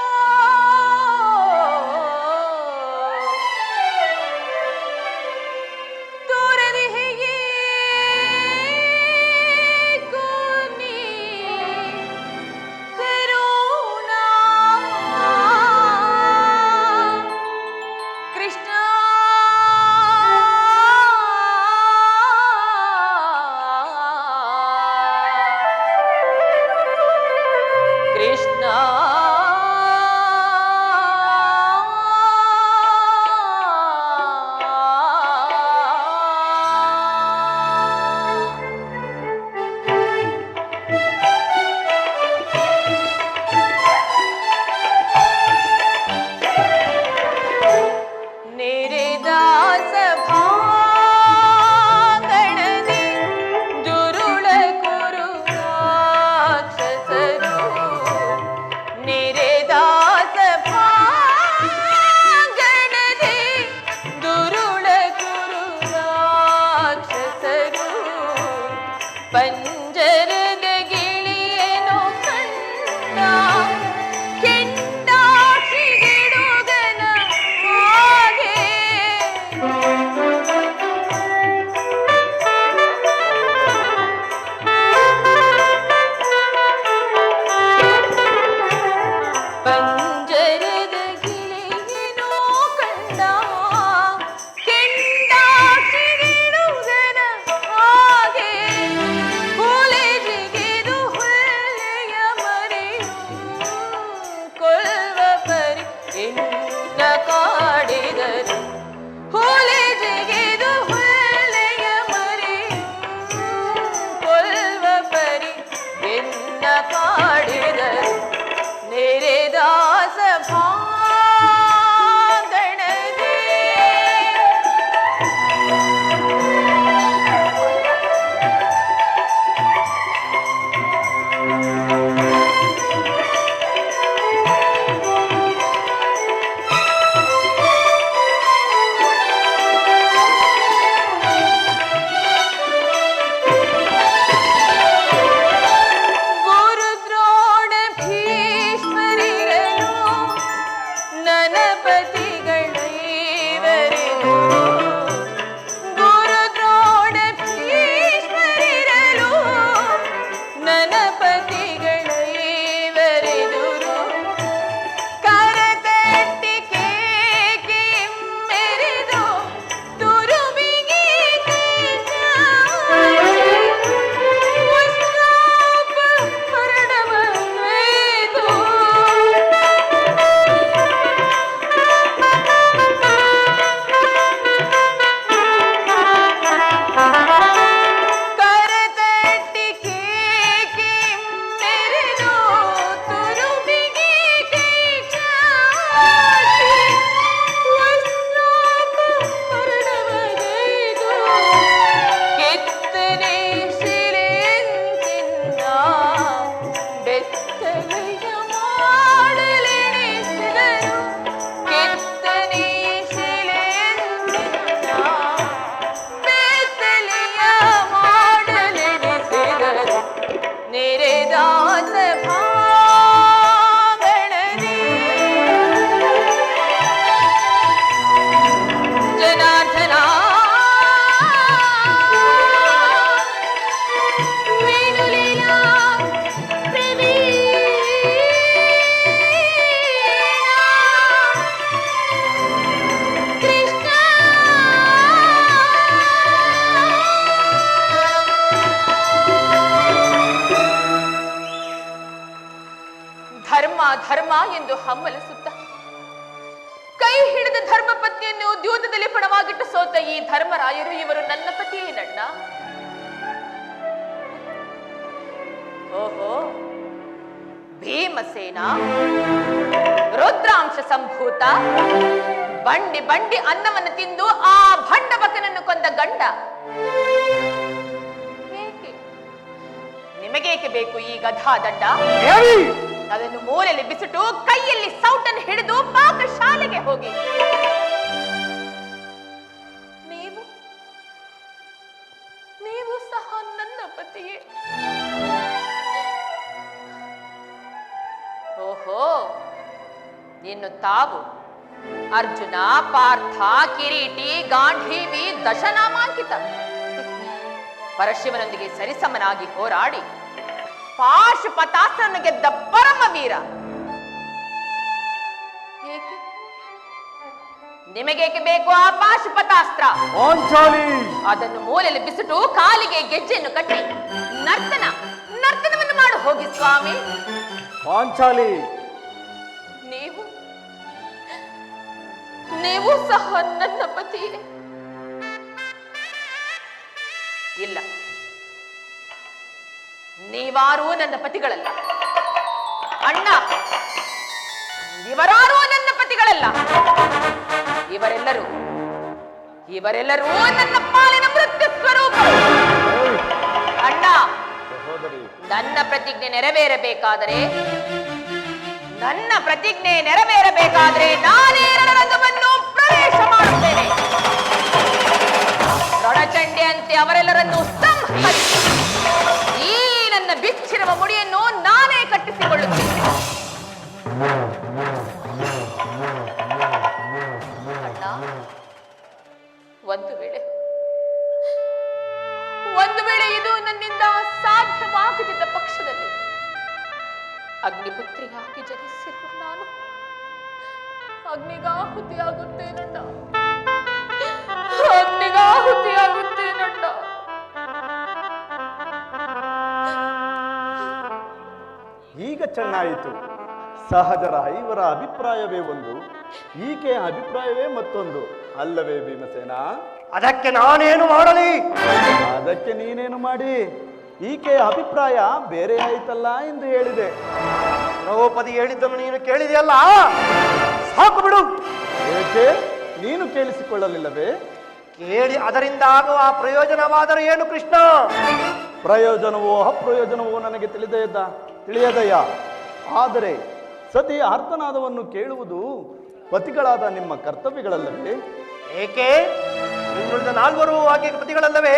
Speaker 1: ನೀ ಕರುಣಾ ಕೃಷ್ಣ ಕೃಷ್ಣ ನೆರೆದಾಸ ಭಾಗಣದಿ ದುರುಳ ಕುರು ರಾಕ್ಷಸರು ನೆರೆದಾಸ ಭಾಗಣದಿ ದುರುಳ ಕುರು ರಾಕ್ಷಸರು ಪಂಜರದ ಗಿಳಿಯೇನೋ ಕಂಡ ಕೆಂಡಾಕ್ಷಿಗಿಡುಗನ ಹಾಗೆ ಪಂಜರದ ಗಿಳಿಯೇನೋ ಕಂಡ ಕೆಂಡಾಕ್ಷಿಗಿಡುಗನ ಹಾಗೆ ಹುಲಿ ಜಿಗಿದು ಹುಲ್ಲೆಯ ಮರೆಯು ಕೊಲ್ವ ಪರಿ ಎನ್ನ ಕಾಡಿದರು ಹುಲಿ ಜಿಗಿದು ಹುಲ್ಲೆಯ ಮರೆಯು ಕೊಲ್ವ ಪರಿ ಎನ್ನ ಕಾಡಿದರು ನೆರೆದಾಸ ಭಾಗಣದಿ ಗುರುದ್ರೋಣ ಭೀಷ್ಮರಿರಲು ನನಪತಿಗಳೈವರೆದು ಗುರುದ್ರೋಣ ಭೀಷ್ಮರಿರಲು ನನಪತಿಗಳೈವರೆದುರು ಕರತಟ್ಟಿ ಕೇಕೆಮ್ಮೆರೆದು ತುರುಬಿಗೆ ಕರತಟ್ಟಿ ಕೇಕೆಮ್ಮೆರೆದು ತುರುಬಿಗೆ ಕೆತ್ತನೆ ಶಿಲೆಯಂತಿನ್ನ ಬೆತ್ತಲೆಯ ಮಾಡಲೆಣಿಸಿದರು ಕೆತ್ತನೆ ಶಿಲೆಯಂತಿನ್ನ ಬೆತ್ತಲೆಯ ಮಾಡಲೆಣಿಸಿದರು ನೆರೆದಾಸ ಭಾಗಣದಿ ಜನಾರ್ದನ ವೇಣುಲೀಲಾ ಪ್ರವೀಣ ಕೃಷ್ಣ ಧರ್ಮ ಧರ್ಮ ಎಂದು ಹಮ್ಮಲಿಸುತ್ತ ಕೈ ಹಿಡಿದ ಧರ್ಮ ಪತ್ನಿಯನ್ನು ದ್ಯೂತದಲ್ಲಿ ಪಣವಾಗಿಟ್ಟು ಸೋತ ಈ ಧರ್ಮರಾಯರು ಇವರು ನನ್ನ ಪತಿಯೇನಣ್ಣ. ಓಹೋ, ಭೀಮಸೇನ ರುದ್ರಾಂಶ ಸಂಭೂತ ಬಂಡಿ ಬಂಡಿ ಅನ್ನವನ್ನು ತಿಂದು ಆ ಭಂಡ ಬಕನನ್ನು ಕೊಂದ ಗಂಡ. ಏಕೆ ನಿಮಗೇಕೆ ಬೇಕು ಈ ಗಧಾದಂಡ? ಅದನ್ನು ಮೂಲೆಯಲ್ಲಿ ಬಿಸಿಟು ಕೈಯಲ್ಲಿ ಸೌಟನ್ನು ಹಿಡಿದು ಪಾಕಶಾಲೆಗೆ ಹೋಗಿ. ನೀವು ಸಹ ನನ್ನ ಪತಿಯೇ. ಓ ಇನ್ನು ತಾವು ಅರ್ಜುನ, ಪಾರ್ಥ, ಕಿರೀಟಿ, ಗಾಂಧೀವಿ, ದಶನಾಮಾಂಕಿತ ಪರಶಿವನೊಂದಿಗೆ ಸರಿಸಮನಾಗಿ ಹೋರಾಡಿ ಪಾಶುಪತಾಸ್ತ್ರನ ಗೆದ್ದ ಪರಮವೀರ. ಏಕೆ ನಿಮಗೇಕೆ ಬೇಕು ಆ ಪಾಶುಪತಾಸ್ತ್ರ? ಅದನ್ನು ಮೂಲೆಯಲ್ಲಿ ಬಿಸಿಟು ಕಾಲಿಗೆ ಗೆಜ್ಜೆಯನ್ನು ಕಟ್ಟಿ ನರ್ತನವನ್ನು ಮಾಡು ಹೋಗಿ ಸ್ವಾಮಿ.
Speaker 3: ಪಾಂಚಾಲಿ,
Speaker 1: ನೀವು ಸಹ ನನ್ನ ಪತಿಯೇ? ಇಲ್ಲ, ನೀವಾರೂ ನನ್ನ ಪತಿಗಳಲ್ಲ. ಅಣ್ಣ, ಇವರಾರೂ ನನ್ನ ಪತಿಗಳಲ್ಲ. ಇವರೆಲ್ಲರೂ ನನ್ನ ಪಾಲಿನ ಮೃತ್ಯು ಸ್ವರೂಪರು. ಅಣ್ಣ, ನನ್ನ ಪ್ರತಿಜ್ಞೆ ನೆರವೇರಬೇಕಾದರೆ ನಾನೇ ರಣರಂಗವನ್ನು ಪ್ರವೇಶ ಮಾಡುತ್ತೇನೆ. ರಣಚಂಡಿಯಂತೆ ಅವರೆಲ್ಲರನ್ನು ಸಂಹರಿಸಿ ಈ ನನ್ನ ಬಿಚ್ಚಿರುವ ಮುಡಿಯನ್ನು ನಾನೇ ಕಟ್ಟಿಸಿಕೊಳ್ಳುತ್ತೇನೆ. ಅಣ್ಣ, ಒಂದು ವೇಳೆ ಇದು ನನ್ನಿಂದ ಸಾಧ್ಯವಾಗದಿದ್ದ ಪಕ್ಷದಲ್ಲಿ ಅಗ್ನಿಪುತ್ರಿಯಾಗಿ ಜನಿಸಿರುವ ನಾನು ಅಗ್ನಿಗಾಹುತಿಯಾಗುತ್ತೇನಣ್ಣ.
Speaker 5: ಈಗ ಚೆನ್ನಾಯಿತು. ಸಹಜರ ಇವರ ಅಭಿಪ್ರಾಯವೇ ಒಂದು, ಈಕೆಯ ಅಭಿಪ್ರಾಯವೇ ಮತ್ತೊಂದು, ಅಲ್ಲವೇ ಭೀಮಸೇನ?
Speaker 2: ಅದಕ್ಕೆ ನಾನೇನು ಮಾಡಲಿ?
Speaker 5: ಅದಕ್ಕೆ ನೀನೇನು ಮಾಡಿ? ಈಕೆಯ ಅಭಿಪ್ರಾಯ ಬೇರೆ ಆಯ್ತಲ್ಲ ಎಂದು ಹೇಳಿದೆ.
Speaker 2: ದ್ರೌಪದಿ ಹೇಳಿದ್ದನ್ನು ನೀನು ಕೇಳಿದೆಯಲ್ಲ, ಸಾಕು ಬಿಡು.
Speaker 5: ಏಕೆ ನೀನು ಕೇಳಿಸಿಕೊಳ್ಳಲಿಲ್ಲವೇ?
Speaker 2: ಕೇಳಿ ಅದರಿಂದ ಆಗುವ ಪ್ರಯೋಜನವಾದರೆ ಏನು ಕೃಷ್ಣ?
Speaker 5: ಪ್ರಯೋಜನವೋ ಅಪ್ರಯೋಜನವೋ ನನಗೆ ತಿಳಿಯದಯ್ಯ. ಆದರೆ ಸತಿಯ ಆರ್ತನಾದವನ್ನು ಕೇಳುವುದು ಪತಿಗಳಾದ ನಿಮ್ಮ ಕರ್ತವ್ಯಗಳಲ್ಲವೇ?
Speaker 2: ಏಕೆ ಇನ್ನುಳಿದ ನಾಲ್ವರು ಆಕೆ ಪತಿಗಳಲ್ಲವೇ?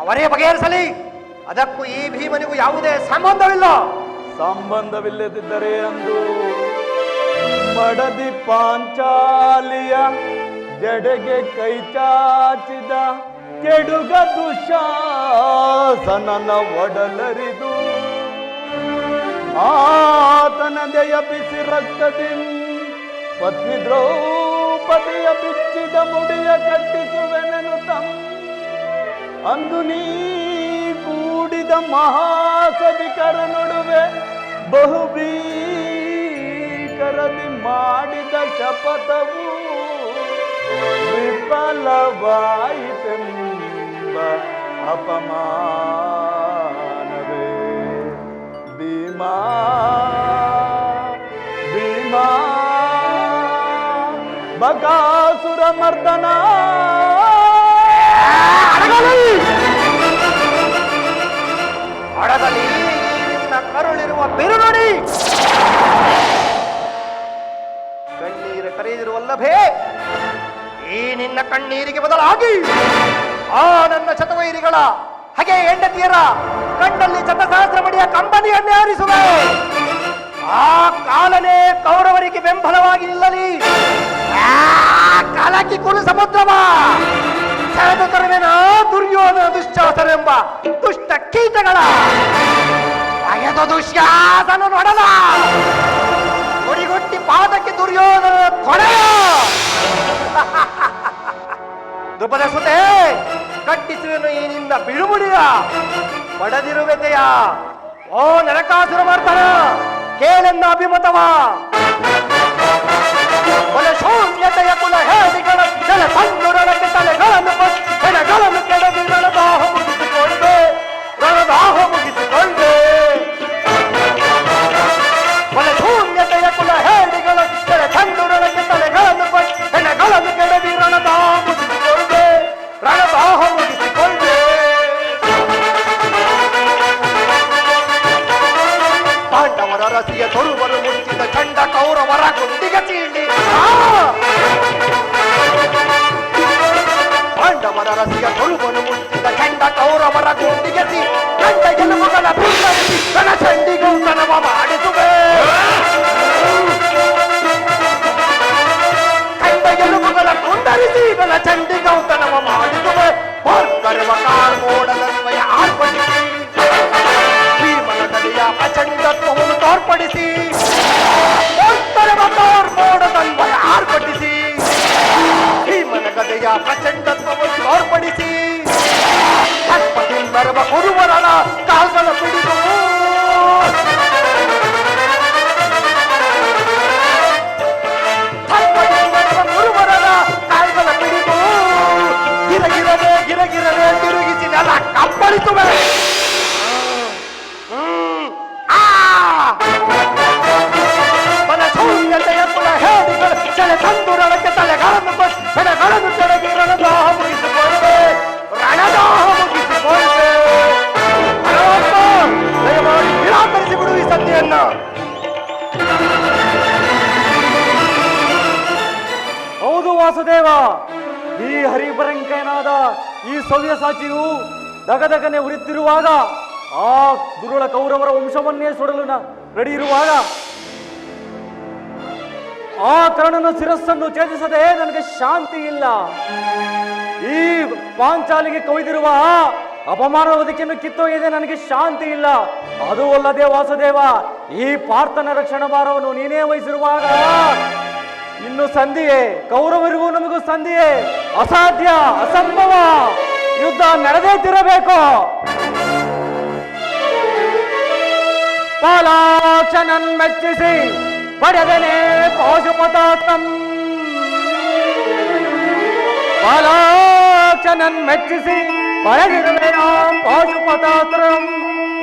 Speaker 2: ಅವರೇ ಬಗೆಹರಿಸಲಿ. ಅದಕ್ಕೂ ಈ ಭೀಮನಿಗೂ ಯಾವುದೇ
Speaker 5: ಸಂಬಂಧವಿಲ್ಲದಿದ್ದರೆ ಅಂದು ಮಡದಿ ಪಾಂಚಾಲಿಯ ಜಡೆಗೆ ಕೈ ಚಾಚಿದ ಕೆಡುಗ ದುಶಾಸನನ ಒಡಲರಿದು ಆತನದೆಯ ಬಿಸಿ ರಕ್ತದಿ ಪತ್ನಿ ದ್ರೌಪದಿಯ ಬಿಚ್ಚಿದ ಮುಡಿಯ ಕಟ್ಟಿಸುವೆನೆನು ಅಂದು ನೀ ಕೂಡಿದ ಮಹಾಸಭಿಕರ ನಡುವೆ ಬಹುಭೀಕರದಿ ಮಾಡಿದ ಶಪಥವು ವಿಫಲವಾಯಿತೆಂಬ ಅಪಮಾನವೇ. ಭೀಮಾ ಭೀಮಾ ಬಕಾಸುರ ಮರ್ದನ
Speaker 2: ಅಡಗಲಿ ನಿನ್ನ ಕರುಳಿರುವ ಬಿರುನುಡಿ. ಕಣ್ಣೀರು ಕರೆದಿರುವಲ್ಲಭೇ, ಈ ನಿನ್ನ ಕಣ್ಣೀರಿಗೆ ಬದಲಾಗಿ ಆ ನನ್ನ ಶತವೈರಿಗಳ ಹಾಗೆ ಹೆಂಡತಿಯರ ಕಣ್ಣಲ್ಲಿ ಶತಸಹಸ್ರ ಮಡಿಯ ಕಂಬನಿಯನ್ನೇ ಹಾರಿಸುವೆ. ಆ ಕಾಲನೇ ಕೌರವರಿಗೆ ಬೆಂಬಲವಾಗಿ ನಿಲ್ಲಲಿ. ಕಾಲಕ್ಕೆ ಕುರು ಸಮುದ್ರವ ಸೆಳೆದು ತರುವೆನ ದುರ್ಯೋಧನ ದುಶ್ಯಾಸನೆಂಬ ದುಷ್ಟ ಕೀಟಗಳ ಅಯದ ದುಶ್ಯಾಸನ ನೋಡಲ ಮುಡಿಗೊಟ್ಟಿ ಪಾದಕ್ಕೆ ದುರ್ಯೋಧನ ಕೊಡೆಯ. ದ್ರುಪದ ಸುತೆ ಕಟ್ಟಿಸುವೆನು ಈ ನಿನ್ನ ಬಿಡುಮುಡಿಯ ಪಡೆದಿರುವೆತೆಯ. ಓ ನರಕಾಸುರ ಮರ್ದನ, ಕೇಳೆನ್ನ ಅಭಿಮತವ. ಶೂನ್ಯತೆಯ ಕುಲ ಹೇದಿಗಳ ಕೆಲ ತಂದುರಳಕ್ಕೆ ತಲೆಗಳನ್ನು ಹೆಣಗಳನ್ನು ಕೆಡವಿ ರಣದಾಹ ಮುಗಿಸಿಕೊಂಡೆ. ಶೂನ್ಯತೆಯ ಕುಲ ಹೇದಿಗಳ ಕೆಲ ತಂದುರಳಕ್ಕೆ ತಲೆಗಳನ್ನು ಹೆಣಗಳನ್ನು ಕೆಡವಿ ರಣದಾಹ ಮುಗಿಸಿಕೊಂಡೆ. ಪಾಂಡವರ ರಸಿಯ ತೊರುವರು ಮುಚ್ಚಿದ ಚಂಡ ಕೌರವರ ಗುಂಡಿಗೆ ಚೀಂಡಿ. ಪಾಂಡವರ ರಸಿಯ ತೊರುವರು ಮುಚ್ಚಿದ ಚಂಡ ಕೌರವರ ಗುಂಡಿಗೆ ಚಂಡ ಗೆಲುವುಗಳ ಬಿನ್ನರಿಸಿ ರಣಚಂಡಿಗೂ ತನವ ಮಾಡಿಸುವೆ. ಧರಿಸಿ ನನ್ನ ಚಂಡಿ ಗೌತನವ ಮಾಡಿಸುವೆ ಕರೆವ ಕಾರ್ಮೋಡದನ್ವಯ ಆರ್ಪಡಿಸಿ ಭೀಮನ ಗದೆಯ ಪ್ರಚಂಡತ್ವವನ್ನು ತೋರ್ಪಡಿಸಿ ಕರೆವ ಕಾರ್ಮೋಡದನ್ವಯ ಆರ್ಪಡಿಸಿ ಭೀಮನ ಗದೆಯ ಪ್ರಚಂಡತ್ವವನ್ನು ತೋರ್ಪಡಿಸಿ ಬರುವ ಗುರುವರನ ಕಾಲ್ಗಳ ಪಿಡಿದು ಗುರುವರನ ಕಾಲ್ಗಳ ಪಿಡಿದು ಗಿರಗಿರದೆ ತಿರುಗಿಸಿ ನೆಲ ಕಪ್ಪಳಿಸುವೆ. ಶೂನ್ಯತೆಯ ಕುಲ ಹೇಳಿಗಳು ಸೆಳೆ ತಂದುರಳಕ್ಕೆ ತಲೆಗಳನ್ನು ಬೆಳೆಗಳನ್ನು ತೆಳಗಿ ರಣದಾಹ ಮುಗಿಸಿಕೊಳ್ಳುವೆ ರಣದಾಹ ಮುಗಿಸಿಕೊಳ್ಳುವೆ. ದಯಮಾಡಿ ನಿರಾಕರಿಸಿ ಬಿಡು ಈ ಸಂಧಿಯನ್ನ.
Speaker 3: ಹೌದು ವಾಸುದೇವ, ಈ ಹರಿಪರಂಕನಾದ ಈ ಸವ್ಯಸಾಚಿಯು ದಗದಗನೆ ಉರಿತಿರುವಾಗ, ಆ ದುರುಳ ಕೌರವರ ವಂಶವನ್ನೇ ಸುಡಲು ರೆಡಿ ಇರುವಾಗ, ಆ ಕರ್ಣನ ಶಿರಸ್ಸನ್ನು ಛೇದಿಸದೆ ನನಗೆ ಶಾಂತಿ ಇಲ್ಲ. ಈ ಪಾಂಚಾಲಿಗೆ ಕೊಯ್ದಿರುವ ಅಪಮಾನದ ಬದುಕನ್ನು ಕಿತ್ತೊಯ್ಯದೆ ನನಗೆ ಶಾಂತಿ ಇಲ್ಲ. ಅದು ಅಲ್ಲದೆ ವಾಸುದೇವ, ಈ ಪಾರ್ಥನ ರಕ್ಷಣಾ ಭಾರವನ್ನು ನೀನೇ ವಹಿಸಿರುವಾಗ ಇನ್ನು ಸಂಧಿಯೇ, ಕೌರವರಿಗೂ ನಮಗೂ ಸಂಧಿಯೇ ಅಸಾಧ್ಯ, ಅಸಂಭವ. ಯುದ್ಧ ನಡೆದೇ ತಿರಬೇಕು. ಪಾಲಾಕ್ಷನನ್ ಮೆಚ್ಚಿಸಿ ಪಡೆದನೆ ಪಾಶುಪತಾಸ್ತ್ರಂ. ಪಾಲಾಕ್ಷನನ್ ಮೆಚ್ಚಿಸಿ ಪಡೆದಿರುವೆ ಪಾಶುಪತಾಸ್ತ್ರಂ.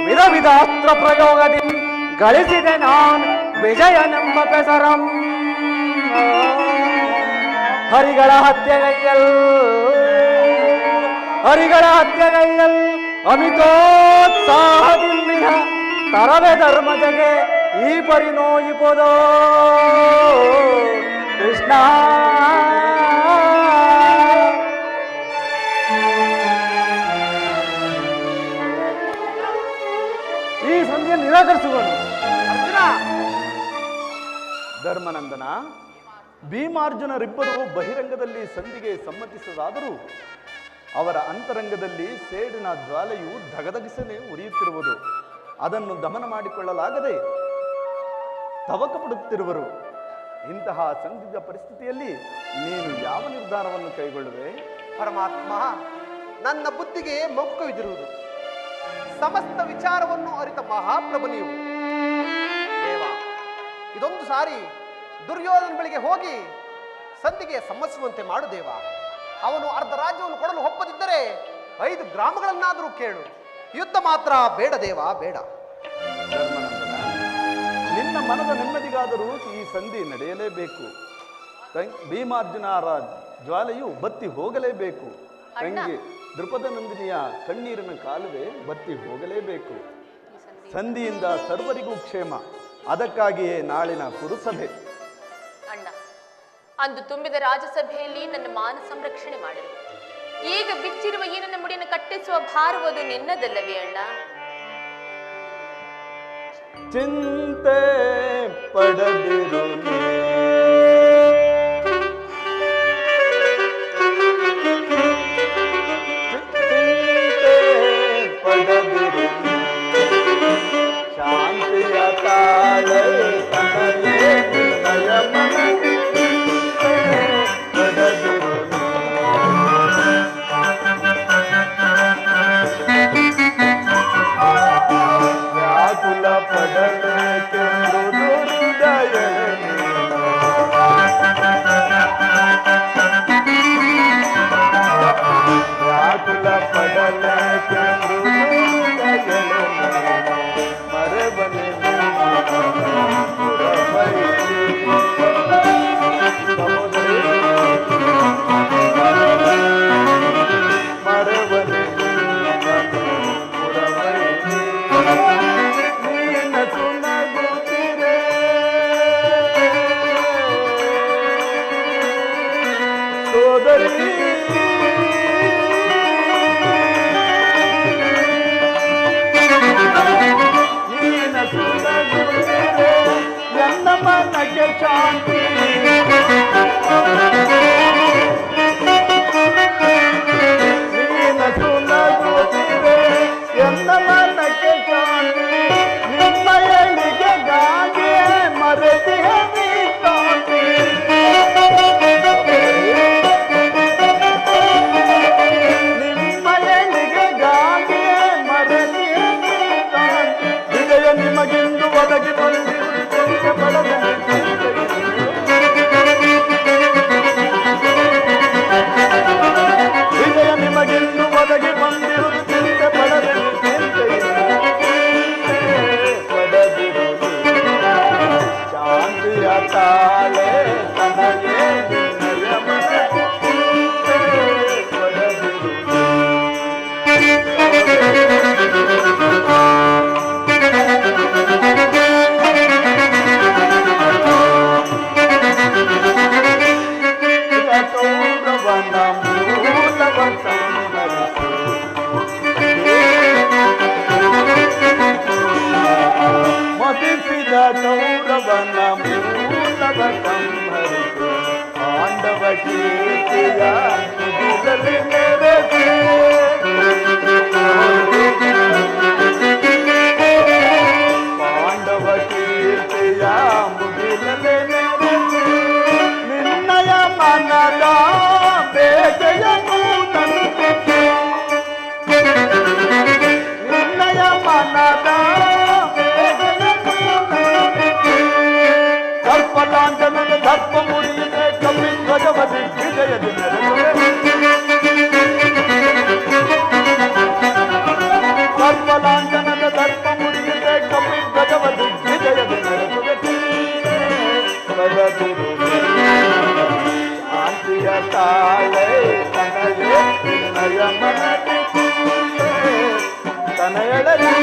Speaker 3: ವಿಧ ವಿಧಾಸ್ತ್ರ ಪ್ರಯೋಗದಿ ಗಳಿಸಿದೆ ನಾನು ವಿಜಯನೆಂಬ ಪೆಸರಂ. ಹರಿಗಳ ಹತ್ಯೆಗೈಯಲ್ ಅಮಿತೋತ್ಸಾಹದಿಂದ ತರವೆ ಧರ್ಮಜಗೆ ಈ ಪರಿನೋಯಿಪದೋ ಕೃಷ್ಣ. ಈ ಸಂಧಿಯನ್ನು ನಿರಾಕರಿಸುವನು.
Speaker 4: ಅರ್ಜುನ,
Speaker 5: ಧರ್ಮನಂದನ, ಭೀಮಾರ್ಜುನರಿಬ್ಬರು ಬಹಿರಂಗದಲ್ಲಿ ಸಂಧಿಗೆ ಸಮ್ಮತಿಸದಾದರೂ ಅವರ ಅಂತರಂಗದಲ್ಲಿ ಸೇಡಿನ ಜ್ವಾಲೆಯು ಧಗಧಗಿಸನೆ ಉರಿಯುತ್ತಿರುವುದು. ಅದನ್ನು ದಮನ ಮಾಡಿಕೊಳ್ಳಲಾಗದೆ ತವಕ ಪಡುತ್ತಿರುವರು. ಇಂತಹ ಸಂದಿಗ್ಧ ಪರಿಸ್ಥಿತಿಯಲ್ಲಿ ನೀನು ಯಾವ ನಿರ್ಧಾರವನ್ನು ಕೈಗೊಳ್ಳುವೆ?
Speaker 4: ಪರಮಾತ್ಮ, ನನ್ನ ಬುದ್ಧಿಗೆ ಮಕ್ಕವಿದಿರುವುದು. ಸಮಸ್ತ ವಿಚಾರವನ್ನು ಅರಿತ ಮಹಾಪ್ರಭು ನೀವು. ದೇವ, ಇದೊಂದು ಸಾರಿ ದುರ್ಯೋಧನ ಬಳಿಗೆ ಹೋಗಿ ಸಂಧಿಗೆ ಸಮ್ಮತಿಸುವಂತೆ ಮಾಡು ದೇವ. ಅವನು ಅರ್ಧ ರಾಜ್ಯವನ್ನು ಕೊಡಲು ಒಪ್ಪದಿದ್ದರೆ 5 ಗ್ರಾಮಗಳನ್ನಾದರೂ ಕೇಳು. ಯುದ್ಧ ಮಾತ್ರ ಬೇಡ ದೇವ, ಬೇಡ.
Speaker 5: ಧರ್ಮನಂದನ, ನಿನ್ನ ಮನದ ನೆಮ್ಮದಿಗಾದರೂ ಈ ಸಂಧಿ ನಡೆಯಲೇಬೇಕು. ಭೀಮಾರ್ಜುನರ ಜ್ವಾಲೆಯು ಬತ್ತಿ ಹೋಗಲೇಬೇಕು. ತಂಗಿ ದೃಪದನಂದಿನಿಯ ಕಣ್ಣೀರಿನ ಕಾಲುವೆ ಬತ್ತಿ ಹೋಗಲೇಬೇಕು. ಸಂಧಿಯಿಂದ ಸರ್ವರಿಗೂ ಕ್ಷೇಮ. ಅದಕ್ಕಾಗಿಯೇ ನಾಳಿನ ಕುರುಸಭೆ.
Speaker 1: ಅಣ್ಣ, ಅಂದು ತುಂಬಿದ ರಾಜಸಭೆಯಲ್ಲಿ ನನ್ನ ಮಾನ ಸಂರಕ್ಷಣೆ ಮಾಡಿರು. ಈಗ ಬಿಚ್ಚಿರುವ ಈ ನನ್ನ ಮುಡಿಯನ್ನು ಕಟ್ಟಿಸುವ ಭಾರವದು ನಿನ್ನದಲ್ಲವೇ ಅಣ್ಣ?
Speaker 5: ಚಿಂತೆ ಪಡದಿರು ಶಾಂತಿಯ ತಾಳೆ ತನಯೇ ವ್ಯಾಕುಲ ಪಡಲೇ ಕೆಂದು ಹೃದಯ ಕೌರವನ ಮೂಲವ ಸಂಹರಿಸಿ ಪಾಂಡವ ಕೀರ್ತಿಯ ಮುಗಿಲಲ್ಲಿ ಮೆರೆಸಿ ಪಾಂಡವ ಕೀರ್ತಿಯ ಮುಗಿಲಲ್ಲಿ ಮೆರೆಸಿ ನಿನ್ನಯ ಮನದ ಬೇಗೆಯನ್ನು ತಲುಪಿಸಿ ನಿನ್ನಯ ಮನದ ಸರ್ಪಲಾಂಛನದ ದರ್ಪ ಮುಡಿಯಿದೆ ಕಪಿ ಧ್ವಜವದಿ ವಿಜಯದಿ ಸರ್ಪಲಾಂಛನದ ದರ್ಪ ಮುಡಿಯಿದೆ ಕಪಿ ಧ್ವಜವದಿ ವಿಜಯದಿ ಶಾಂತಿಯ ತಾಳೆ ತನಯೇ ನಿನ್ನಯ ಮನದಿ ತನಯಳಲಿ